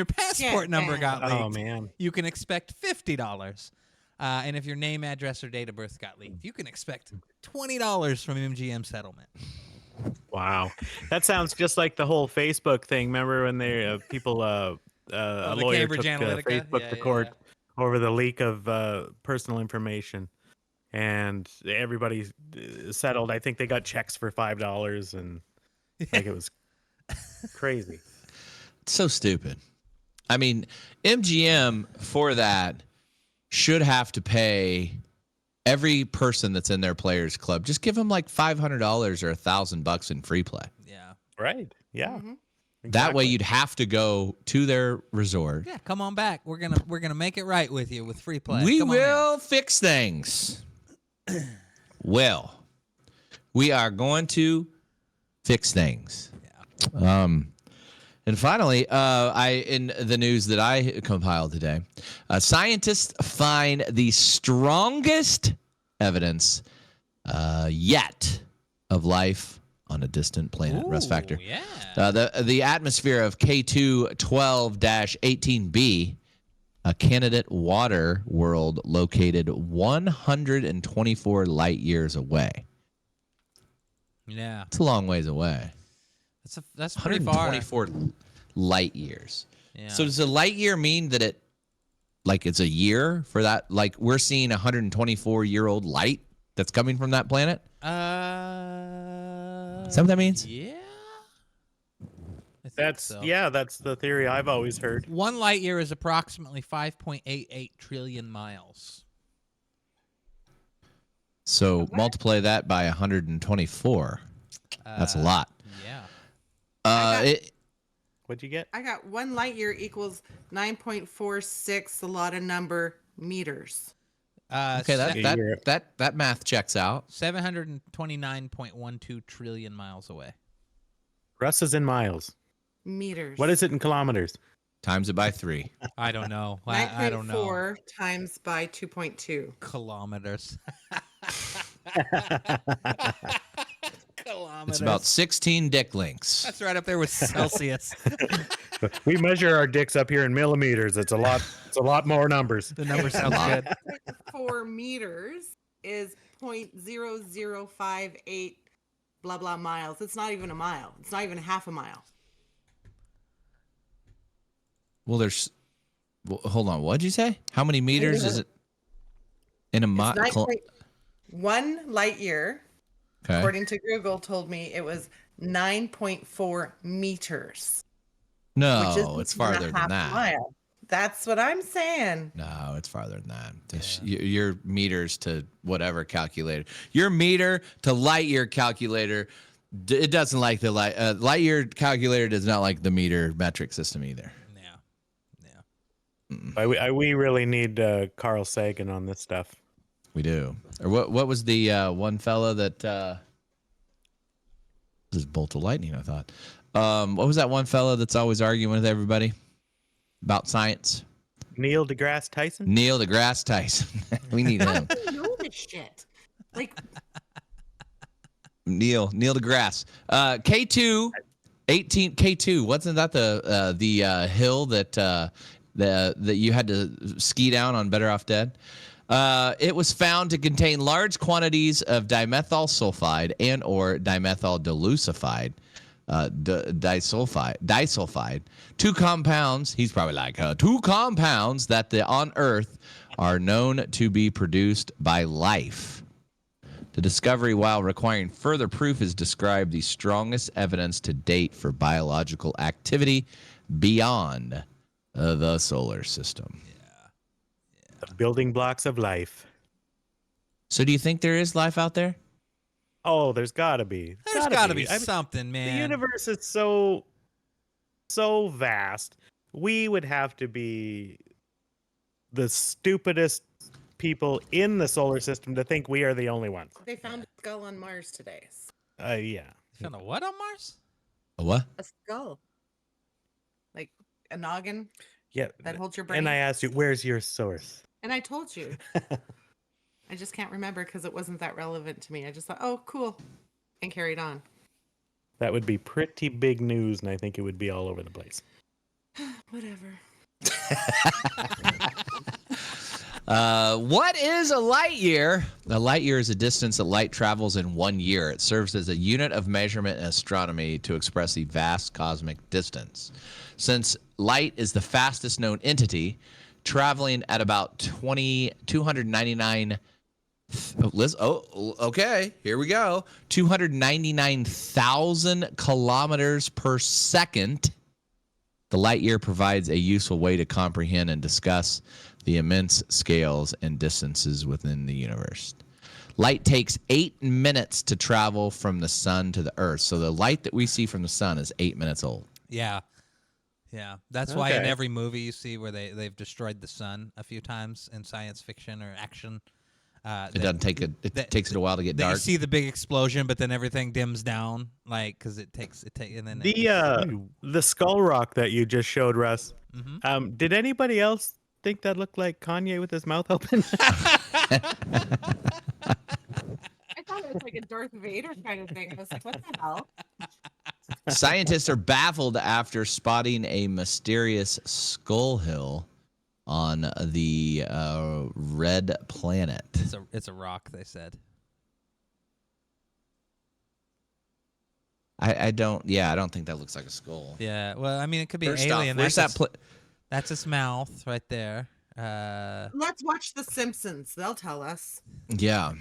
passport number got leaked, Oh, man. you can expect $50. And if your name, address, or date of birth got leaked, you can expect $20 from MGM settlement. Wow. That sounds just like the whole Facebook thing. Remember when they people a the lawyer Cambridge took Analytica? Facebook Yeah, to yeah, court over the leak of personal information, and everybody settled. I think they got checks for $5, and like it was crazy. It's so stupid. I mean, MGM for that should have to pay every person that's in their players club. Just give them like $500 or $1,000 in free play. Yeah. Right. Yeah. That way Exactly. you'd have to go to their resort. Yeah, come on back. We're gonna make it right with you with free play. We Come on in. will fix things. Well, we are going to fix things. And finally, in the news that I compiled today, scientists find the strongest evidence yet of life on a distant planet. Russ Factor. Yeah. The atmosphere of K2-12-18b, a candidate water world located 124 light years away. Yeah. It's a long ways away. That's pretty far. 124 light years. Yeah. So does a light year mean that it's a year for that? Like we're seeing 124-year-old light that's coming from that planet? Is that what that means? Yeah. I think That's so. that's the theory I've always heard. 1 light year is approximately 5.88 trillion miles. So multiply that by 124. That's a lot. Yeah. What'd you get? I got 1 light year equals 9.46, a lot of number meters. Okay, that math checks out. 729.12 trillion miles away. Russ is in miles. Meters. What is it in kilometers? Times it by 3. I don't know. I don't know. 9.4 times by 2.2. Kilometers. Kilometers. It's about 16 dick links. That's right up there with Celsius. We measure our dicks up here in millimeters. It's a lot. It's a lot more numbers. The number sounds good. 4 meters is 0.0058 blah blah miles. It's not even a mile. It's not even half a mile. Well, hold on. What'd you say? How many meters is it in a mile? 1 light year, Okay. according to Google, told me it was 9.4 meters. which No, isn't it's even a farther than half that. mile. That's what I'm saying. No, it's farther than that. Your meters to whatever calculator. Your meter to light year calculator, it doesn't like the light year calculator does not like the meter metric system either. We really need Carl Sagan on this stuff. We do. Or what was the one fella that this is bolt of lightning, I thought. What was that one fellow that's always arguing with everybody about science? Neil deGrasse Tyson. Neil deGrasse Tyson. We need him. I know this shit. Like, Neil deGrasse. K2, 18 K2. Wasn't that the hill that you had to ski down on Better Off Dead? It was found to contain large quantities of dimethyl sulfide and or dimethyl disulfide. Two compounds. He's probably like two compounds that on Earth are known to be produced by life. The discovery, while requiring further proof, is described the strongest evidence to date for biological activity beyond the solar system. The building blocks of life. So do you think there is life out there? Oh, there's gotta be. There's gotta be I mean, something, man. the universe is so vast. We would have to be the stupidest people in the solar system to think we are the only ones. they found a skull on Mars today. Yeah. Found a what on Mars? A what? A skull. Like a noggin Yeah. that holds your brain. And I asked you, where's your source? And I told you. I just can't remember because it wasn't that relevant to me. I just thought, oh, cool. And carried on. That would be pretty big news, and I think it would be all over the place. Whatever. What is a light year? A light year is a distance that light travels in 1 year. It serves as a unit of measurement in astronomy to express the vast cosmic distance. Since light is the fastest known entity, traveling at about 299. Okay, here we go. 299,000 kilometers per second. The light year provides a useful way to comprehend and discuss the immense scales and distances within the universe. Light takes 8 minutes to travel from the sun to the earth. So the light that we see from the sun is 8 minutes old. Yeah. Yeah. That's why in Okay. every movie you see where they've destroyed the sun a few times in science fiction or action. It doesn't take takes it a while to get You dark. see the big explosion, but then everything dims down, like because and then The skull rock that you just showed, Russ. Mhm. Did anybody else think that looked like Kanye with his mouth open? I thought it was like a Darth Vader kind of thing. I was like, what the hell? Scientists are baffled after spotting a mysterious skull hill on the red planet. it's a rock. They said. I don't think that looks like a skull. Yeah. Well, I mean, it could be First an off, alien. where's that? That's its mouth right there. Let's watch The Simpsons. They'll tell us. Yeah.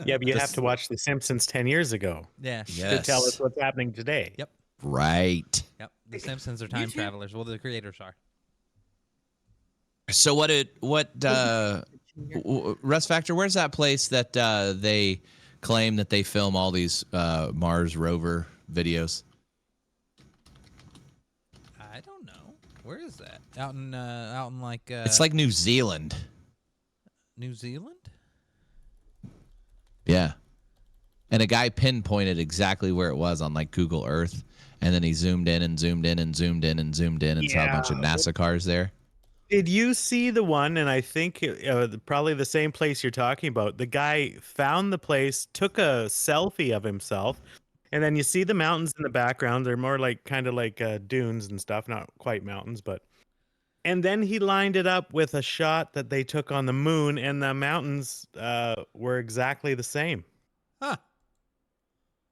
Yeah, but you have to watch The Simpsons 10 years ago Yeah. Yes. to tell us what's happening today. Yep. Right. Yep. The Simpsons are time too. travelers. Well, the creators are. So Russ Factor, where's that place that they claim that they film all these Mars rover videos? I don't know. Where is that? Out in like It's like New Zealand. New Zealand? Yeah. And a guy pinpointed exactly where it was on like Google Earth, and then he zoomed in and zoomed in and zoomed in and zoomed in and saw a bunch of NASA cars there. Did you see the one? And I think probably the same place you're talking about. The guy found the place, took a selfie of himself, and then you see the mountains in the background. They're more like kind of like dunes and stuff, not quite mountains, but. And then he lined it up with a shot that they took on the moon, and the mountains were exactly the same. Huh.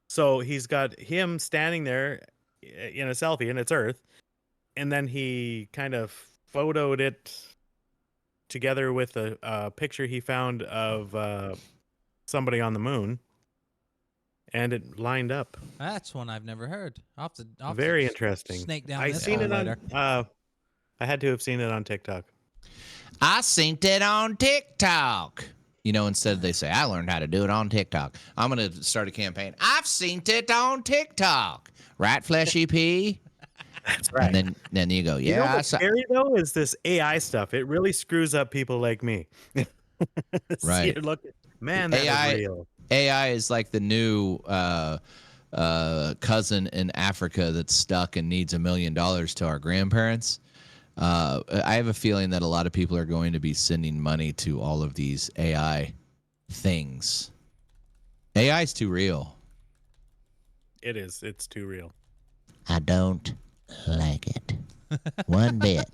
So he's got him standing there in a selfie, and it's Earth, and then he kind of photoed it together with a picture he found of somebody on the moon, and it lined up. That's one I've never heard. I'll have to Very interesting. Snake down I this seen one it later. on. I had to have seen it on TikTok. I seen it on TikTok. You know, instead they say, I learned how to do it on TikTok. I'm going to start a campaign. I've seen it on TikTok. Right, Fleshy P? That's right. And then you go, yeah. You know I what's saw- scary though is this AI stuff. It really screws up people like me. Right. Look, man, that AI is real. AI is like the new cousin in Africa that's stuck and needs $1 million to our grandparents. I have a feeling that a lot of people are going to be sending money to all of these AI things. AI is too real. It is. It's too real. I don't like it one bit.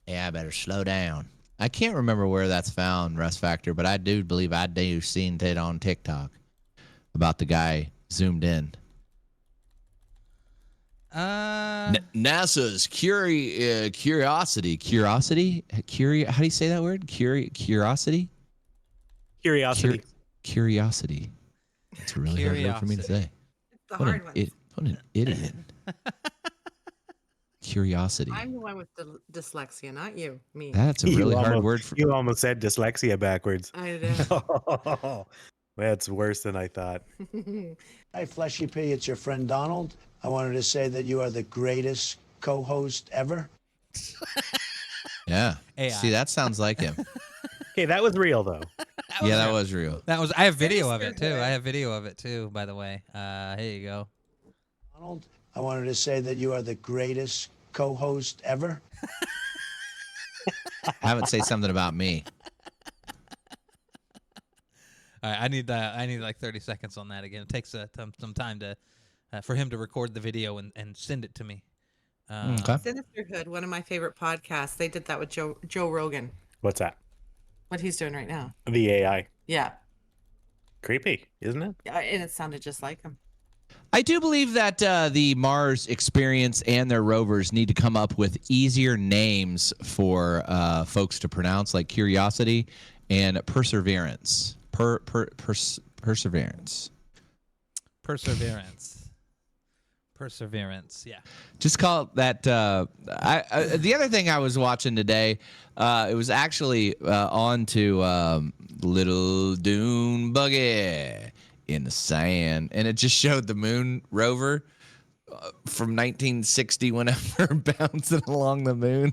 Yeah, I better slow down. I can't remember where that's found, Russ Factor, but I do believe I do seen it on TikTok about the guy zoomed in. NASA's curiosity. How do you say that word? Curiosity. Curiosity. It's a really hard word for me to say. It's the hard one. What an idiot. Curiosity. I'm the one with dyslexia, not you. Me. That's a really hard word for you. Almost said dyslexia backwards. I did. That's worse than I thought. Hi, Fleshy P. It's your friend Donald. I wanted to say that you are the greatest co-host ever. Yeah. AI. See, that sounds like him. Okay, that was real though. That was real. I have video of it too. I have video of it too, by the way. Here you go. Donald, I wanted to say that you are the greatest co-host ever. Have it say something about me. All right, I need like 30 seconds on that again. It takes some time to for him to record the video and send it to me. Okay. Sinisterhood, one of my favorite podcasts. They did that with Joe Rogan. What's that? What he's doing right now. The AI. Yeah. Creepy, isn't it? Yeah, and it sounded just like him. I do believe that the Mars experience and their rovers need to come up with easier names for folks to pronounce, like Curiosity and Perseverance. Perseverance. Perseverance, yeah. Just call it that. The other thing I was watching today, it was actually on to Little Dune Buggy in the sand, and it just showed the moon rover from 1960 whenever bouncing along the moon.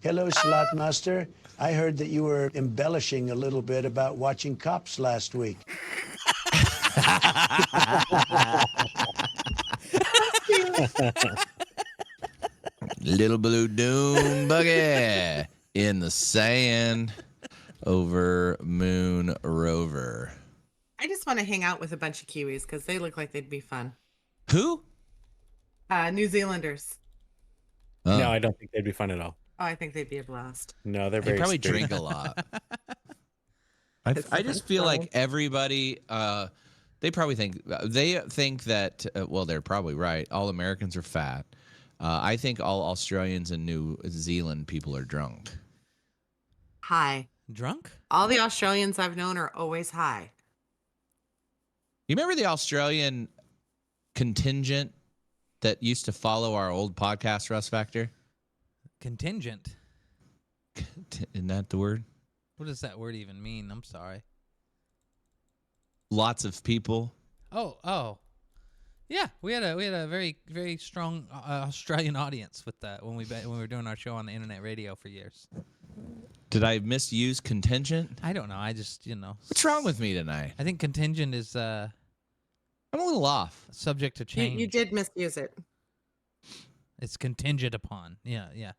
Hello, Slotmaster. I heard that you were embellishing a little bit about watching Cops last week. Little blue dune buggy in the sand over moon rover. I just want to hang out with a bunch of Kiwis because they look like they'd be fun. Who? New Zealanders. Oh. No, I don't think they'd be fun at all. Oh, I think they'd be a blast. No, they're They very probably strict. drink a lot. I just feel like everybody, they probably think that, well, they're probably right. All Americans are fat. I think all Australians and New Zealand people are drunk. High. Drunk? All the Australians I've known are always high. You remember the Australian contingent that used to follow our old podcast, Russ Factor? Contingent. Isn't that the word? What does that word even mean? I'm sorry. Lots of people. Oh. Yeah, we had a very, very strong Australian audience with that when we were doing our show on the internet radio for years. Did I misuse contingent? I don't know. I just, What's wrong with me tonight? I think contingent is I'm a little off. subject to change. You did misuse it. It's contingent upon. Yeah.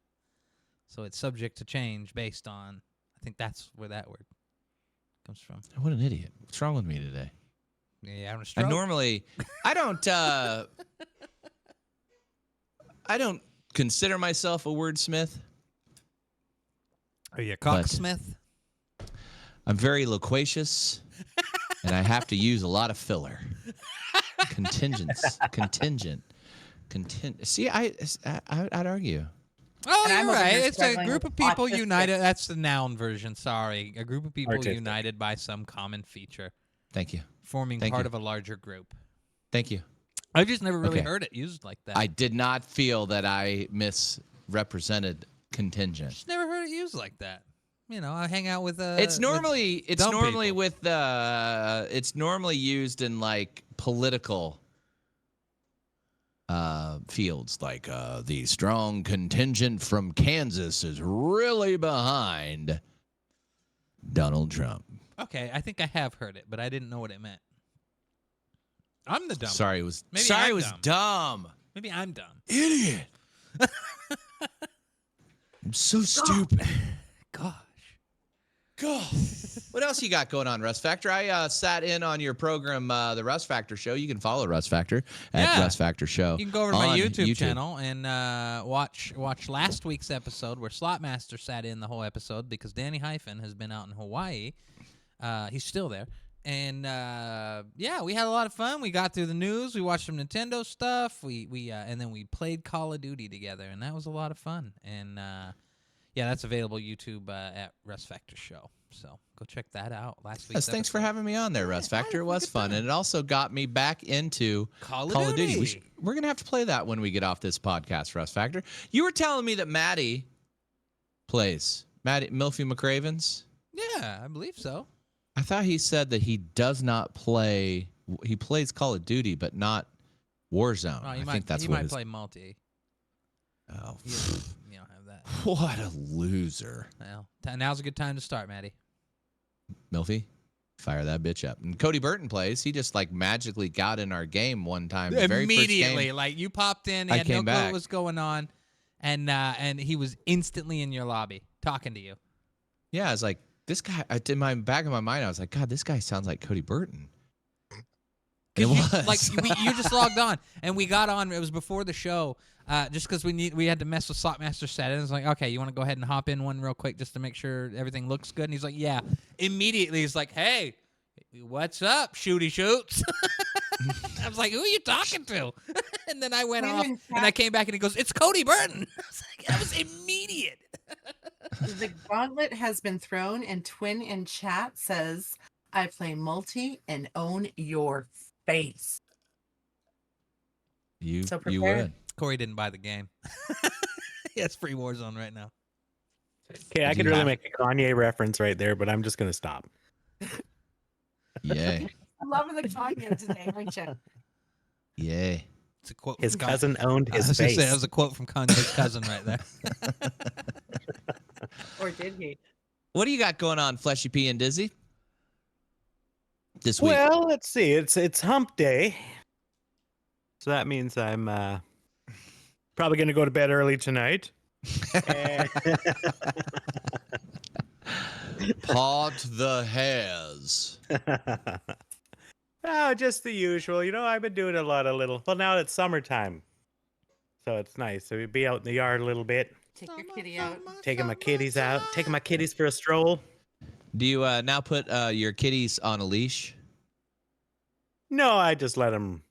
So it's subject to change based on. I think that's where that word comes from. What an idiot. What's wrong with me today? Yeah, I'm a stroke. I don't consider myself a wordsmith. Are you a cocksmith? I'm very loquacious, and I have to use a lot of filler. Contingent. See, I'd argue. Oh, And I'm you're over right. here It's a struggling group with of people autistic. united. That's the noun version. Sorry. A group of people Artistic. united by some common feature, Thank you. forming Thank part you. of a larger group. Thank you. I've just never really Okay. heard it used like that. I did not feel that I misrepresented contingent. just never heard it used like that. I hang out with It's normally dumb people. with it's normally used in like political fields, like the strong contingent from Kansas is really behind Donald Trump. Okay, I think I have heard it, but I didn't know what it meant. I'm the dumb. Sorry, it was Maybe sorry, I'm it was dumb. dumb. Maybe I'm dumb. Idiot. I'm so stupid. Gosh. God. What else you got going on, Russ Factor? I sat in on your program, the Russ Factor Show. You can follow Russ Factor at Russ Factor Show. You can go over to my on YouTube channel and watch last week's episode where Slotmaster sat in the whole episode because Danny Hyphen has been out in Hawaii. He's still there. And yeah, we had a lot of fun. We got through the news. We watched some Nintendo stuff. And then we played Call of Duty together, and that was a lot of fun. And yeah, that's available YouTube at Russ Factor Show. So go check that out. Last week. Yes, thanks for having me on there, Russ Factor. It was fun, and it also got me back into Call of Duty. We're gonna have to play that when we get off this podcast, Russ Factor. You were telling me that Maddie plays Milfy McRaven's. Yeah, I believe so. I thought he said that he does not play. He plays Call of Duty, but not Warzone. Oh, I think that's he what might his... play multi. Oh, You don't have that. what a loser! Well, now's a good time to start, Maddie. Milfy, fire that bitch up. And Cody Burton plays. He just like magically got in our game one time. The very first Immediately, game. like you popped in, he I had no came clue back. what was going on, and he was instantly in your lobby talking to you. Yeah, I was like, this guy. In my back of my mind, I was like, God, this guy sounds like Cody Burton. And it was Like you just logged on, and we got on. It was before the show, just because we had to mess with Slotmaster settings. It's like, okay, you want to go ahead and hop in one real quick just to make sure everything looks good. And he's like, yeah. Immediately, he's like, hey, what's up, Shooty Shoots? I was like, who are you talking to? And then I went off, and I came back, and he goes, it's Cody Burton. I was like, that was immediate. The gauntlet has been thrown, and Twin in chat says, I play multi and own your face. you So you prepared. would. Corey didn't buy the game. He has free Warzone right now. Okay, I could really make a Kanye reference right there, but I'm just going to stop. Yay. I'm loving the Kanye today, aren't you? Yay. It's a quote. His from cousin owned I his was gonna face. say, that was a quote from Kanye's cousin right there. Or did he? What do you got going on, Fleshy P and Dizzy? This week. Well, let's see. It's hump day. So that means I'm probably going to go to bed early tonight. And- Part the hairs. Oh, just the usual. You know, I've been doing a lot of little. Well, now it's summertime, so it's nice. So we'd be out in the yard a little bit, Take your kitty out. taking my kitties out, taking my kitties for a stroll. Do you now put your kitties on a leash? No, I just let them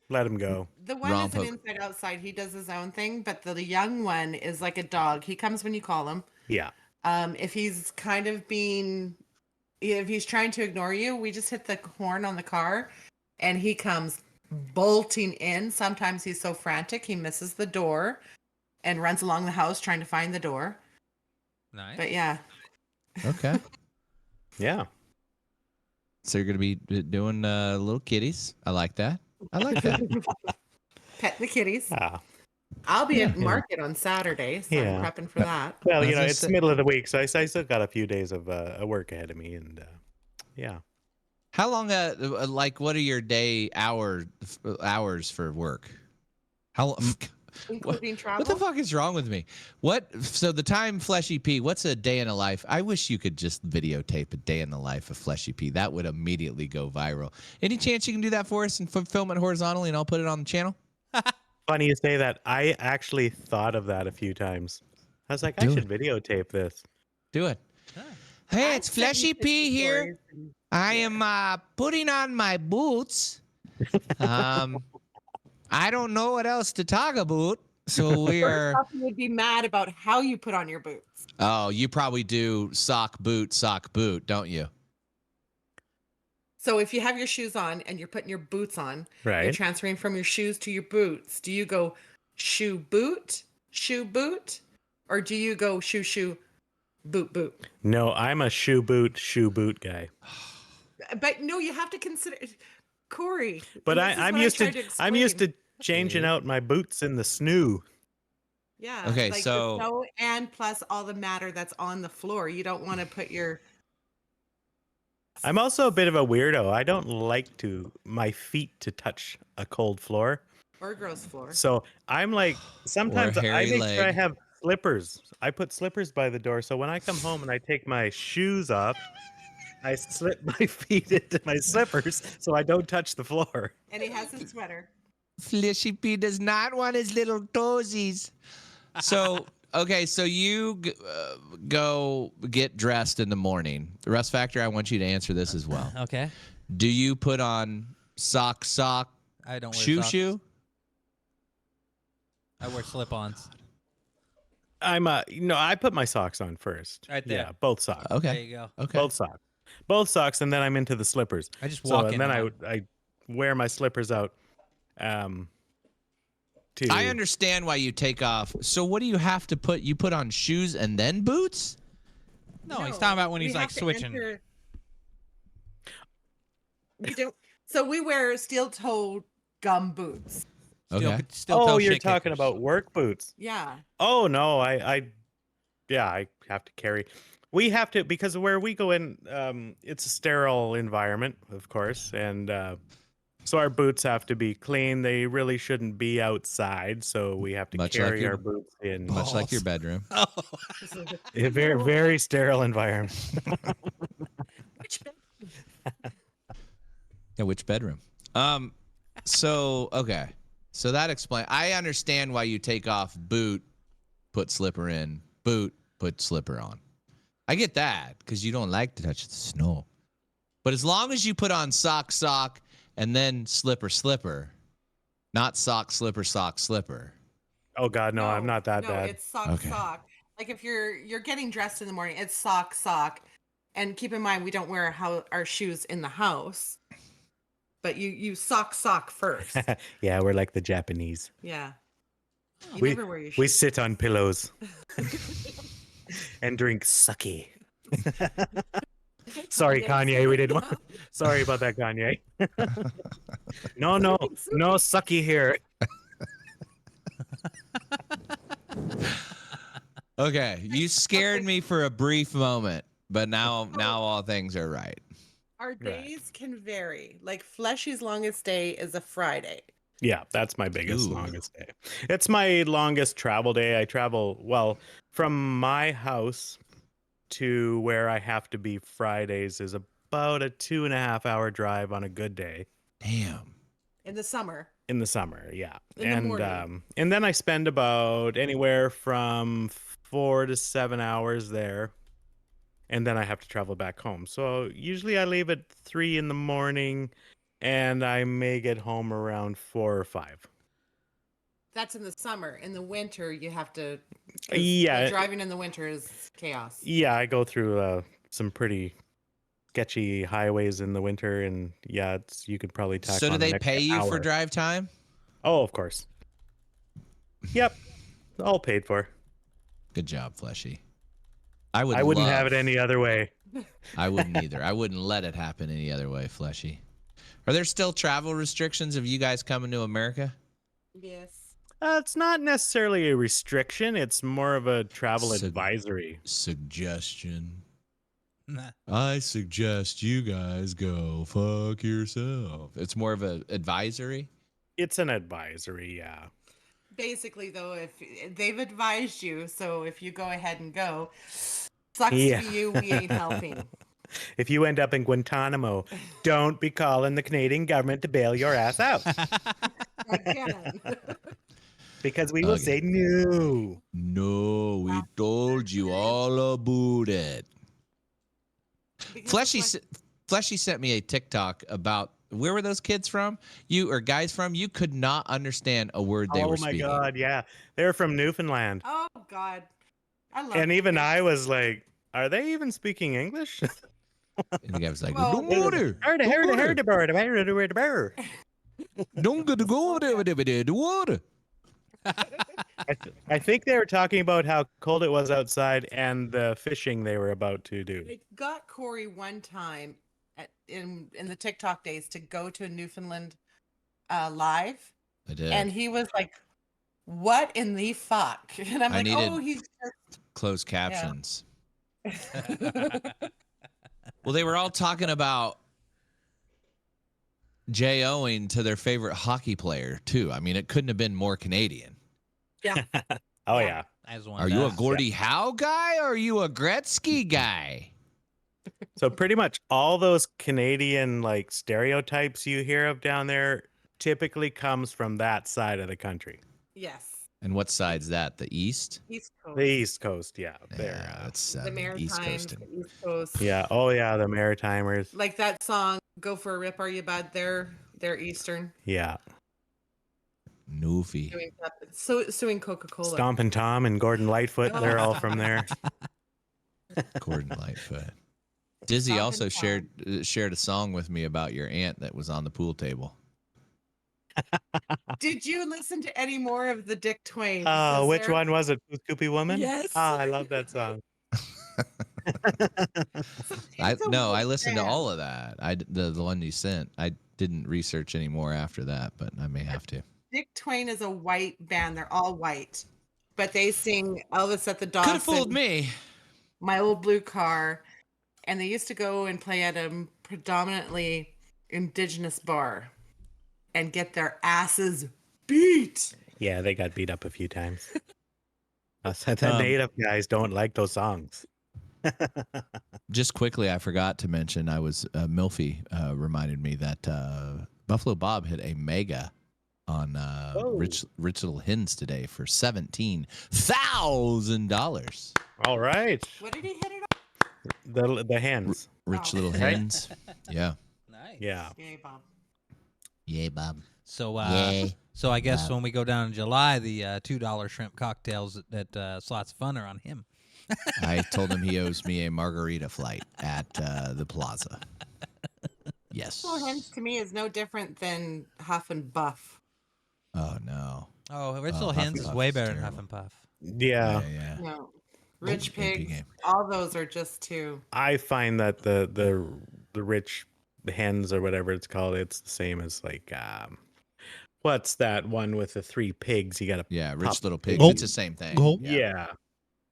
go. The one Wrong is an poke. inside outside. He does his own thing, but the young one is like a dog. He comes when you call him. Yeah. If he's kind of if he's trying to ignore you, we just hit the horn on the car and he comes bolting in. Sometimes he's so frantic, he misses the door and runs along the house trying to find the door. Nice. But yeah, Okay. Yeah. So you're gonna be doing little kitties. I like that. I like that. pet the kitties. Ah. I'll be at market on Saturday, so Yeah. I'm prepping for that. Well, I was you know, gonna it's say- the middle of the week, so I still got a few days of work ahead of me, and yeah. How long? Like, what are your day hours for work? How? Including travel. What the fuck is wrong with me? What? So the time Fleshy P. What's a day in a life? I wish you could just videotape a day in the life of Fleshy P. That would immediately go viral. Any chance you can do that for us and film it horizontally, and I'll put it on the channel? Funny you say that. I actually thought of that a few times. I was like, I Do should videotape this. Do it. Hey, it's Fleshy P here. I am putting on my boots. I don't know what else to talk about, so we're. First off, you would be mad about how you put on your boots. Oh, you probably do sock boot, don't you? So if you have your shoes on and you're putting your boots on, you're Right. transferring from your shoes to your boots. Do you go shoe boot, or do you go shoe boot? No, I'm a shoe boot guy. But no, you have to consider Corey. But and this is I'm what used tried to I'm used explain. to changing out my boots in the snoo. Yeah. Okay, like so- the snow and plus all the matter that's on the floor. You don't want to put your I'm also a bit of a weirdo. I don't like my feet to touch a cold floor. Or gross floor. So I'm like, sometimes I hairy make sure I leg. have slippers. I put slippers by the door. So when I come home and I take my shoes off, I slip my feet into my slippers so I don't touch the floor. And he has his sweater. Fleshy P does not want his little toesies. So, okay, so you go get dressed in the morning. The Rust Factor, I want you to answer this as well. Okay. Do you put on sock, I don't wear shoe, socks. shoe? I wear slip-ons. I put my socks on first. Right there. Yeah, both socks. There Okay. you go. Okay. Both socks, and then I'm into the slippers. I just So walk and in. then and I wear my slippers out. To I understand why you take off. So what do you have to put? You put on shoes and then boots? No, he's talking about when we he's have like to switching. enter- We don't. So we wear steel-toed gum boots. Okay. Still toe you're shit talking kickers. about work boots. Yeah. Oh no, I have to carry. We have to because where we go in, it's a sterile environment, of course, and so our boots have to be clean. They really shouldn't be outside, so we have to Much like carry your- our boots in. Much like your bedroom. A very very sterile environment. Yeah, which bedroom? So okay. So that explains. I understand why you take off boot, put slipper in, boot, put slipper on. I get that because you don't like to touch the snow. But as long as you put on sock, and then slipper, not sock, slipper. Oh God, no, I'm not that no, bad. it's Okay. sock. Like if you're getting dressed in the morning, it's sock. And keep in mind, we don't wear our shoes in the house. But you sock first. Yeah, we're like the Japanese. Yeah. You We never wear your we shoes. sit on pillows and drink sake. Sorry, Kanye, we didn't. Sorry about that, Kanye. No, sucky here. Okay, you scared me for a brief moment, but now all things are right. Our days can vary. Like Fleshy's longest day is a Friday. Yeah, that's my biggest, Ooh. longest day. It's my longest travel day. I travel, from my house to where I have to be Fridays is about a 2.5 hour drive on a good day. Damn. In the summer. In the summer, yeah. In the morning. And then I spend about anywhere from 4 to 7 hours there. And then I have to travel back home. So usually I leave at 3 in the morning and I may get home around 4 or 5. That's in the summer. In the winter, you have to. 'Cause, Yeah. driving in the winter is chaos. Yeah, I go through some pretty sketchy highways in the winter, and yeah, you could probably tack So do on an they extra pay you for hour. drive time? Oh, of course. Yep, all paid for. Good job, Fleshy. I wouldn't have love- it any other way. I wouldn't either. I wouldn't let it happen any other way, Fleshy. Are there still travel restrictions of you guys coming to America? Yes. It's not necessarily a restriction. It's more of a travel Sug- advisory. Suggestion. Nah. I suggest you guys go fuck yourself. It's more of an advisory. It's an advisory, yeah. Basically, though, if they've advised you, so if you go ahead and go, sucks Yeah. to you, we ain't helping. If you end up in Guantanamo, don't be calling the Canadian government to bail your ass out Again. because we will Okay. say no. No, we told you all about it. Because Fleshy, it's like- Fleshy sent me a TikTok about where were those kids from? You or guys from? You could not understand a word they were Oh my speaking. God, yeah. They're from Newfoundland. Oh God, I love. And even kids. I was like, are they even speaking English? And the guy was like, Well, "Don't go there. Heard Don't go there. the bird. Don't get to go over there, the water." I think they were talking about how cold it was outside and the fishing they were about to do. I got Corey one time in the TikTok days to go to Newfoundland live, I did. and he was like, "What in the fuck?" And I'm I like, needed- "Oh, he's." Closed captions. Well, they were all talking about J-Oing to their favorite hockey player, too. I mean, it couldn't have been more Canadian. Oh yeah. As one Are you a does. Gordie Howe guy or are you a Gretzky guy? So pretty much all those Canadian like stereotypes you hear of down there typically comes from that side of the country. Yes. And what side's that? The East? East Coast. The East Coast, yeah. Yeah, There. that's The East Maritimes, Coast. the East Coast. Yeah. Oh yeah, the Maritimers. Like that song, "Go for a Rip, Are You Bud?" They're Eastern. Yeah. Newfie. Suing Coca-Cola. Stompin' Tom and Gordon Lightfoot, they're all from there. Gordon Lightfoot. Dizzy Stompin' also Tom. shared a song with me about your aunt that was on the pool table. Did you listen to any more of the Dick Twain? Oh, which Sister? one was it? Scoopy Woman? Yes. Oh, I love that song. It's a I weird listened to band. all of that. The one you sent. I didn't research any more after that, but I may have to. Dick Twain is a white band. They're all white, but they sing Elvis at the Could have fooled Dawson, me. My Old Blue Car, and they used to go and play at a predominantly indigenous bar and get their asses beat. Yeah, they got beat up a few times. The native guys don't like those songs. Just quickly, I forgot to mention. I was Milfy reminded me that Buffalo Bob hit a mega on Rich Little Hens today for $17,000. All right. What did he hit it The hens. Rich Oh. Little Hens. Yeah. Nice. Yeah. on? Yay, Bob. Yay, Bob. So, Yay. so I guess when we go down in July, the $2 shrimp cocktails at Slots of Fun are on him. I told him he owes me a margarita flight at the plaza. Yes. Little Hens to me is no different than Huff and Buff. Oh, no. Oh, Rich Oh, Little Huff Hens and is Puff way is better than terrible. Huff and Puff. Yeah. Yeah. No. Rich Big Pigs, game. all those are just too. I find that the rich hens or whatever it's called, it's the same as like what's that one with the 3 pigs? You got to Yeah, Rich Little Pig. Gulp. It's the same thing. Gulp. Yeah.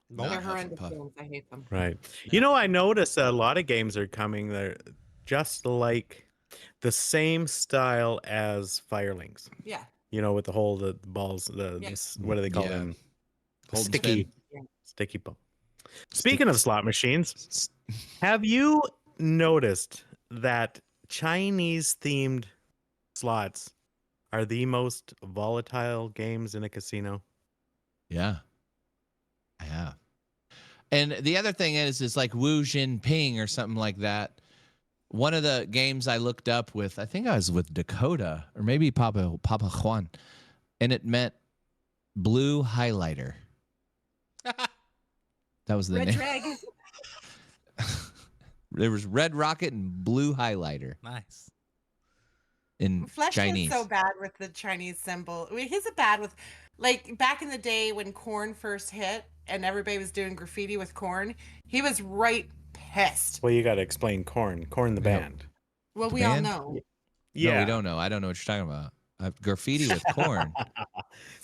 Not They're Huff and horrendous Puff. games. I hate them. Right. You know, I noticed a lot of games are coming. They're just like the same style as Firelings. Yeah. You know, with the balls, what do they call Yeah. them? Hold and Sticky, spin. sticky ball. Speaking of slot machines, have you noticed that Chinese themed slots are the most volatile games in a casino? Yeah. I have. And the other thing is like Wu Jinping or something like that. One of the games I looked up with, I think I was with Dakota or maybe Papa Juan, and it meant blue highlighter. That was the Red name. Dragon. There was red rocket and blue highlighter Nice. in Flesh Chinese. is so bad with the Chinese symbol. I mean, he's a bad with, like back in the day when corn first hit and everybody was doing graffiti with corn. He was right pissed. Well, you got to explain Korn the Yeah. band. Well, The we all band? know. No, we don't know. I don't know what you're talking about. Graffiti with corn.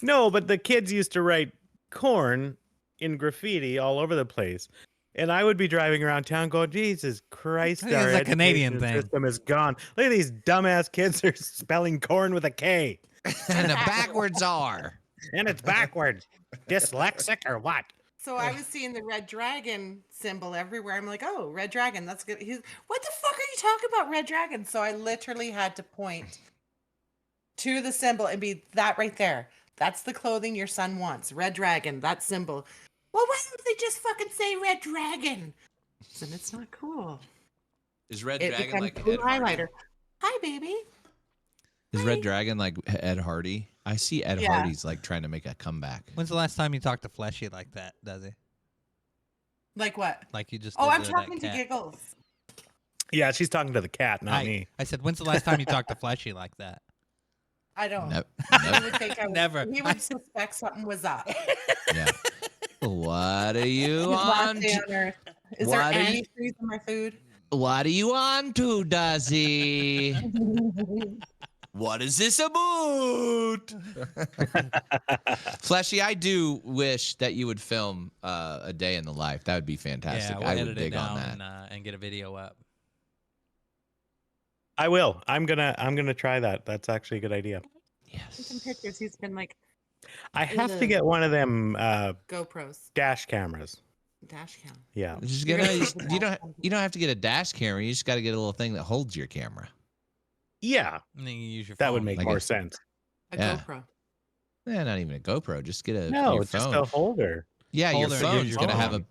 No, but the kids used to write corn in graffiti all over the place. And I would be driving around town going, Jesus Christ, I think our it's a Canadian education thing. system is gone. Look at these dumbass kids are spelling corn with a K. And the backwards R. And it's backwards. Dyslexic or what? So I was seeing the red dragon symbol everywhere. I'm like, oh, red dragon. That's good. He's, what the fuck are you talking about, red dragon? So I literally had to point to the symbol and be that right there. That's the clothing your son wants. Red dragon, that symbol. Well, why don't they just fucking say red dragon? Then it's not cool. Is Red It Dragon becomes like blue Ed Hardy? highlighter. Hi, baby. Is Red Dragon like Ed Hardy? I see Ed Yeah. Hardy's like trying to make a comeback. When's the last time you talked to Fleshy like that, does he? Like what? Like you just Oh, did I'm that talking to cat. Giggles. Yeah, she's talking to the cat, not me. I said, when's the last time you talked to Fleshy like that? I don't. Nope. He would think I was, Never. He would suspect something was up. Yeah. What are you His last on? day To, on Earth. Is there What are you- antifreeze in my food? what are you on to, Duzzy? What is this about? Fleshy, I do wish that you would film a day in the life. That would be fantastic. Yeah, we'll I would edit it dig down on that. and get a video up. I will. I'm gonna try that. That's actually a good idea. Some pictures. He's been like I have to get one of them GoPros, dash cameras. dash cam. Yeah. Just You're get gonna a, take it you out. don't have to get a dash camera. You just got to get a little thing that holds your camera. Yeah. And then you use your That phone. would make Like more a- sense. A Yeah. GoPro. Yeah, not even a GoPro. Just get a No, your it's just phone. a holder. Yeah, your Holder, use phone's your gonna have a. phone.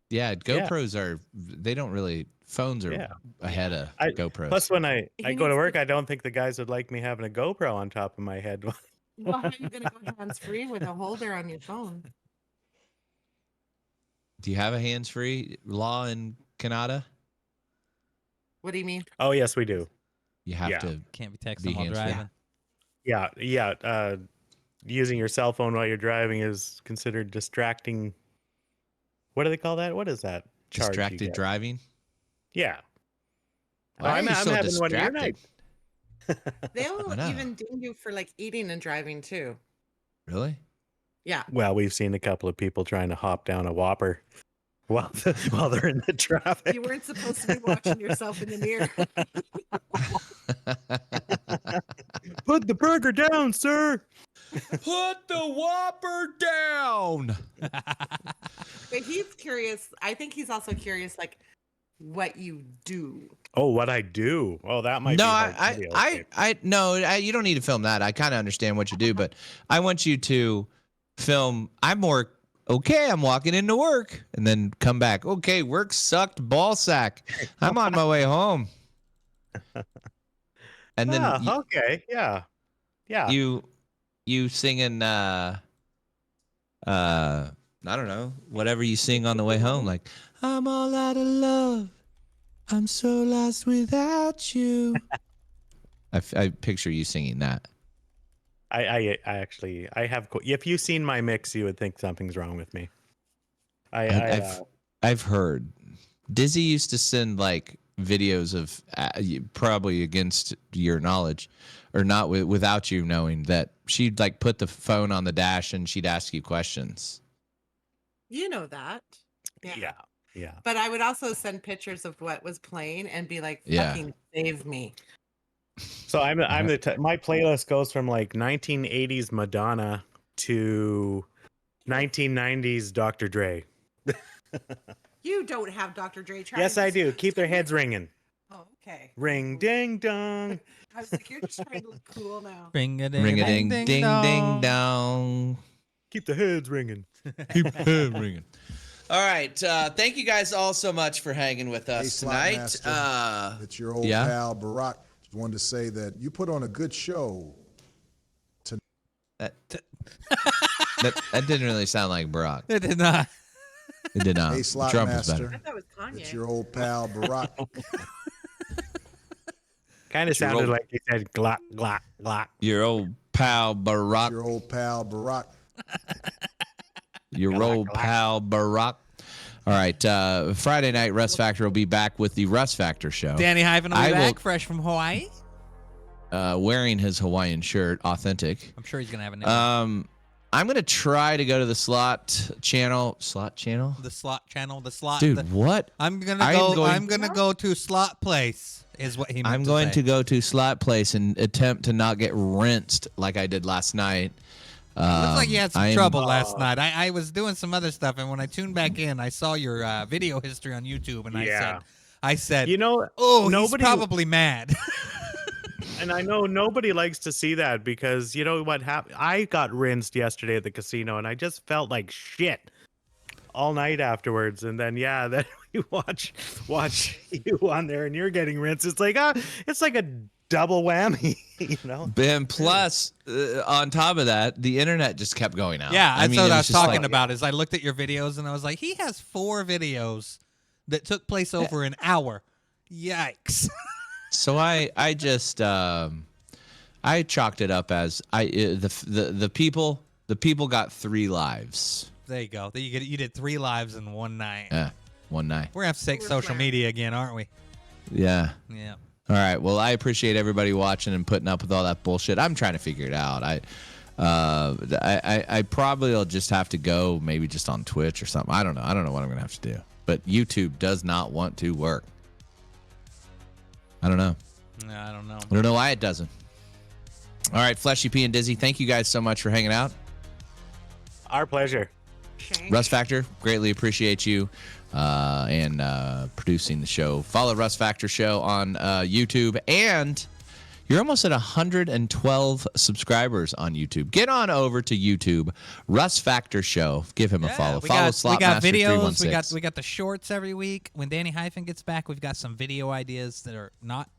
Yeah, GoPros are. They don't really. Phones are Yeah. ahead of I- GoPros. Plus, when I He go needs to to- work, I don't think the guys would like me having a GoPro on top of my head. Well, how are you gonna go hands free with a holder on your phone? Do you have a hands-free law in Canada? What do you mean? Oh, yes, we do. You have Yeah. to. Can't be Be texting while hands-free. driving. Yeah. Using your cell phone while you're driving is considered distracting. What do they call that? What is that? Charge you Distracted get? driving. Yeah. Why are I'm you so having one of your distracted? nights. They'll I know. even ding you for like eating and driving too. Really? Yeah. Well, we've seen a couple of people trying to hop down a Whopper while they're in the traffic. You weren't supposed to be watching yourself in the mirror. Put the burger down, sir. Put the Whopper down. But he's curious. I think he's also curious, like what you do. Oh, what I do? Oh, that might. No, be hard to videotape. no, you don't need to film that. I kind of understand what you do, but I want you to film. I'm more okay. I'm walking into work and then come back. Okay, work sucked, ball sack. I'm on my way home. And then Okay, yeah. you singing I don't know, whatever you sing on the way home, like I'm all out of love. I'm so lost without you. I picture you singing that. I actually have. If you've seen my mix, you would think something's wrong with me. I've heard Dizzy used to send like videos of probably against your knowledge or not without you knowing that she'd like put the phone on the dash and she'd ask you questions. You know that. Yeah. But I would also send pictures of what was playing and be like, Yeah. fucking save me. So my playlist goes from like 1980s Madonna to 1990s Dr. Dre. You don't have Dr. Dre trying. Yes, I do. Keep their heads ringing. Oh, okay. Ring ding dong. I was like, you're just trying to look cool now. Ring a Ring a ding ding ding dong. Keep the heads ringing. Keep it ringing. All right. Thank you guys all so much for hanging with us Spaceflight tonight. Master, it's your old yeah? pal Barack. Just wanted to say that you put on a good show. That didn't really sound like Barack. It did not. It did not. Hey, Slot Trump was Master. better. I thought it was Kanye. It's your old pal Barack. Kind of sounded like he said glock, glock, glock. Your old pal Barack. Your old pal Barack. Your old pal Barack. All right. Friday night, Russ Factor will be back with the Russ Factor show. Danny Hyven will I be will- back, fresh from Hawaii. Wearing his Hawaiian shirt, authentic. I'm sure he's gonna have a name. I'm gonna try to go to the slot channel. Slot channel? The slot channel. The slot. Dude, what? I'm gonna I am go. going- I'm gonna go to slot place. Is what he. Meant I'm going say. to go to slot place and attempt to not get rinsed like I did last night. Looks like you had some I am- trouble last night. I was doing some other stuff, and when I tuned back in, I saw your video history on YouTube, and I said, You know, oh, nobody- he's probably mad. And I know nobody likes to see that because you know what happened? I got rinsed yesterday at the casino and I just felt like shit all night afterwards. And then, then we watch you on there and you're getting rinsed. It's like, it's like a double whammy, you know? And plus, on top of that, the internet just kept going out. Yeah, that's mean, what it I was just talking like- about. Is I looked at your videos and I was like, he has 4 videos that took place over an hour. Yikes! So I just I chalked it up as the people got 3 lives. There you go. You did 3 lives in one night. Yeah, one night. We're gonna have to take social media again, aren't we? Yeah. Yeah. All right. Well, I appreciate everybody watching and putting up with all that bullshit. I'm trying to figure it out. I probably will just have to go maybe just on Twitch or something. I don't know. I don't know what I'm gonna have to do. But YouTube does not want to work. I don't know. No, I don't know. I don't know why it doesn't. All right, Fleshy P and Dizzy, thank you guys so much for hanging out. Our pleasure. Russ Factor, greatly appreciate you and producing the show. Follow Russ Factor Show on YouTube, and you're almost at 112 subscribers on YouTube. Get on over to YouTube, Russ Factor Show. Give him a follow. We Follow got videos. 316. We got the shorts every week. When Danny Hyphen gets back, we've got some video ideas that are not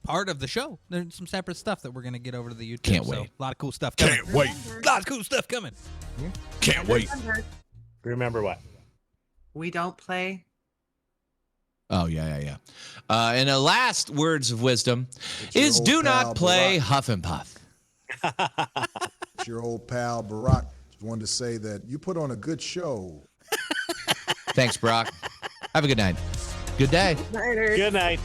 part of the show. There's some separate stuff that we're gonna get over to the YouTube. Can't so wait. A lot of cool stuff coming. Can't wait. A lot of cool stuff coming. Can't wait. Remember what? We don't play. Oh, yeah. And the last words of wisdom your is old do pal, not play Barack. Huff and Puff. It's your old pal, Barack. Just wanted to say that you put on a good show. Thanks, Brock. Have a good night. Good day. Later. Good night.